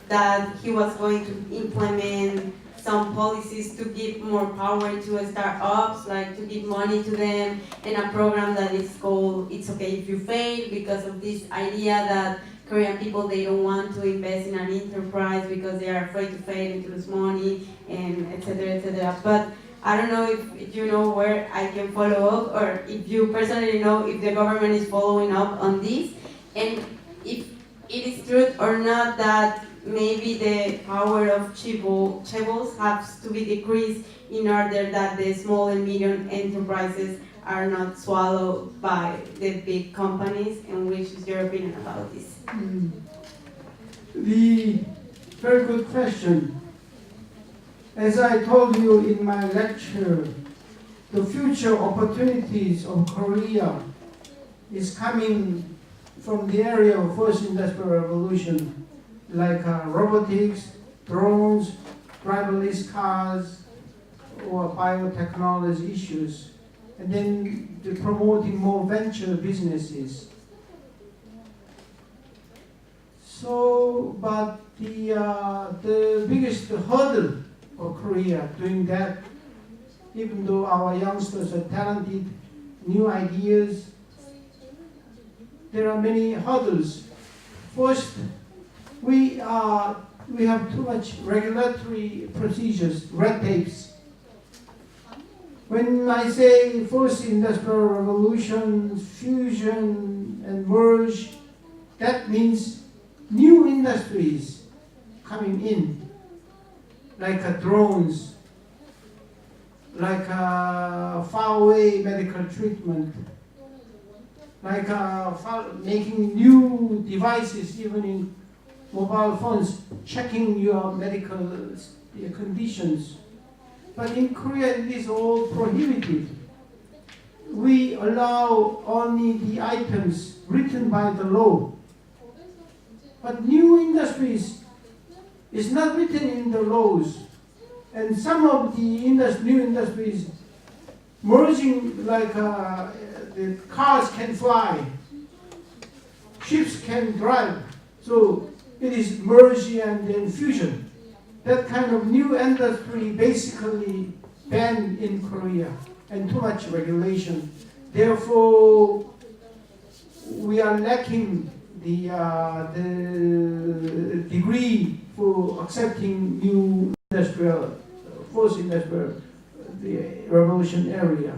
that he was going to implement some policies to give more power to startups, like to give money to them, and a program that is called It's Okay If You Fail, because of this idea that Korean people, they don't want to invest in an enterprise because they are afraid to fail and to lose money, and etc., etc. But I don't know if you know where I can follow up, or if you personally know if the government is following up on this, and if it is true or not that maybe the power of chaebols has to be decreased in order that the small and medium enterprises are not swallowed by the big companies, and which is your opinion about this? The very good question. As I told you in my lecture, the future opportunities of Korea is coming from the area of first industrial revolution, like robotics, drones, driverless cars, or biotechnology issues, and then promoting more venture businesses. So, but the biggest hurdle for Korea doing that, even though our youngsters are talented, new ideas, there are many hurdles. First, we have too much regulatory procedures, red tapes. When I say first industrial revolution, fusion and merge, that means new industries coming in, like drones, like faraway medical treatment, like making new devices, even in mobile phones, checking your medical conditions. But in Korea, it is all prohibited. We allow only the items written by the law. But new industries is not written in the laws. And some of the new industries merging, like the cars can fly, ships can drive. So it is merge and then fusion. That kind of new industry basically banned in Korea, and too much regulation. Therefore, we are lacking the degree for accepting new industrial, post-industrial, the revolution area.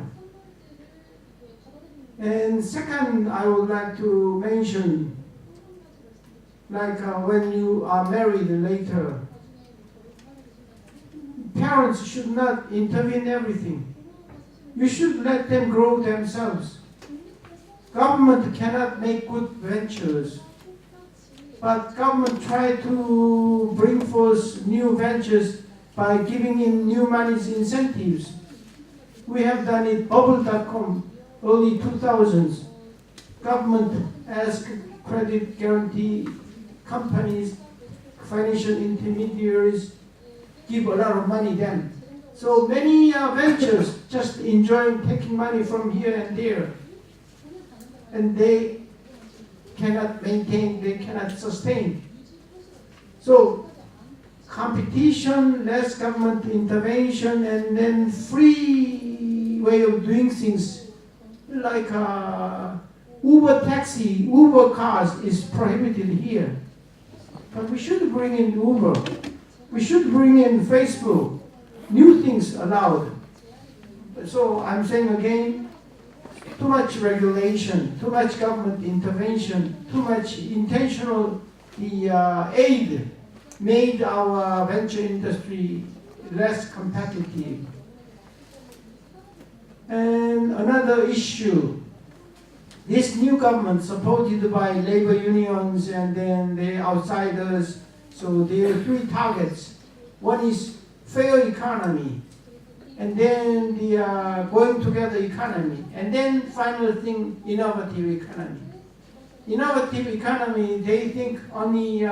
And second, I would like to mention, like when you are married later, parents should not intervene in everything. You should let them grow themselves. Government cannot make good ventures, but government try to bring forth new ventures by giving in new money's incentives. We have done it, bubble.com, early 2000s. Government asked credit guarantee companies, financial intermediaries, give a lot of money then. So many ventures just enjoying taking money from here and there. And they cannot maintain, they cannot sustain. So competition, less government intervention, and then free way of doing things, like Uber taxi, Uber cars is prohibited here. But we should bring in Uber. We should bring in Facebook. New things allowed. So I'm saying again, too much regulation, too much government intervention, too much intentional aid made our venture industry less competitive. And another issue, this new government supported by labor unions and then the outsiders, so there are three targets. One is fair economy, and then the going together economy, and then final thing, innovative economy. Innovative economy, they think only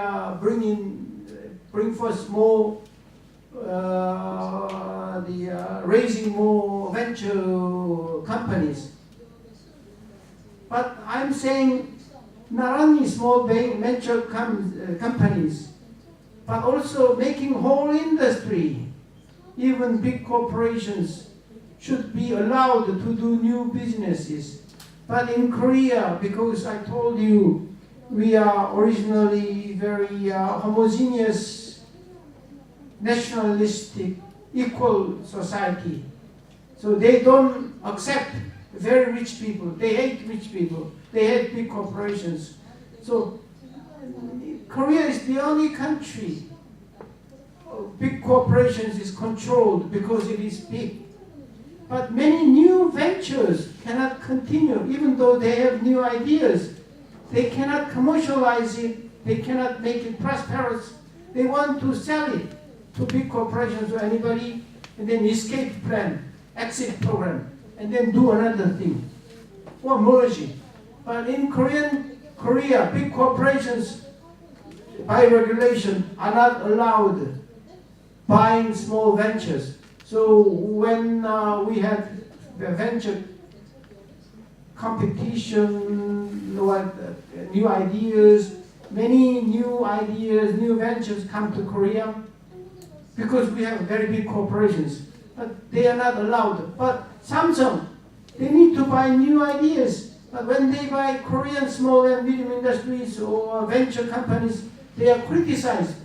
bring forth more, raising more venture companies. But I'm saying not only small venture companies, but also making whole industry, even big corporations should be allowed to do new businesses. But in Korea, because I told you, we are originally very homogeneous, nationalistic, equal society. So they don't accept very rich people. They hate rich people. They hate big corporations. So Korea is the only country big corporations is controlled because it is big. But many new ventures cannot continue, even though they have new ideas. They cannot commercialize it. They cannot make it prosperous. They want to sell it to big corporations or anybody, and then escape plan, exit program, and then do another thing, or merging. But in Korea, big corporations, by regulation, are not allowed buying small ventures. So when we had the venture competition, new ideas, many new ideas, new ventures come to Korea because we have very big corporations, but they are not allowed. But Samsung, they need to buy new ideas. But when they buy Korean small and medium industries or venture companies, they are criticized.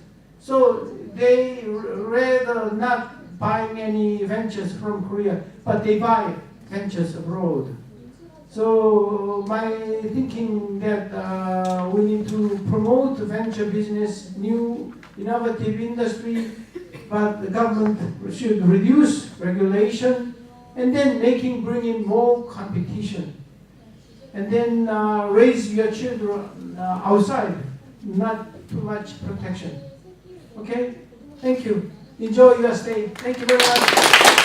So they rather not buying any ventures from Korea, but they buy ventures abroad. So my thinking that we need to promote venture business, new innovative industry, but the government should reduce regulation and then bring in more competition. and then raise your children outside, not too much protection. Okay? Thank you. Enjoy your stay. Thank you very much.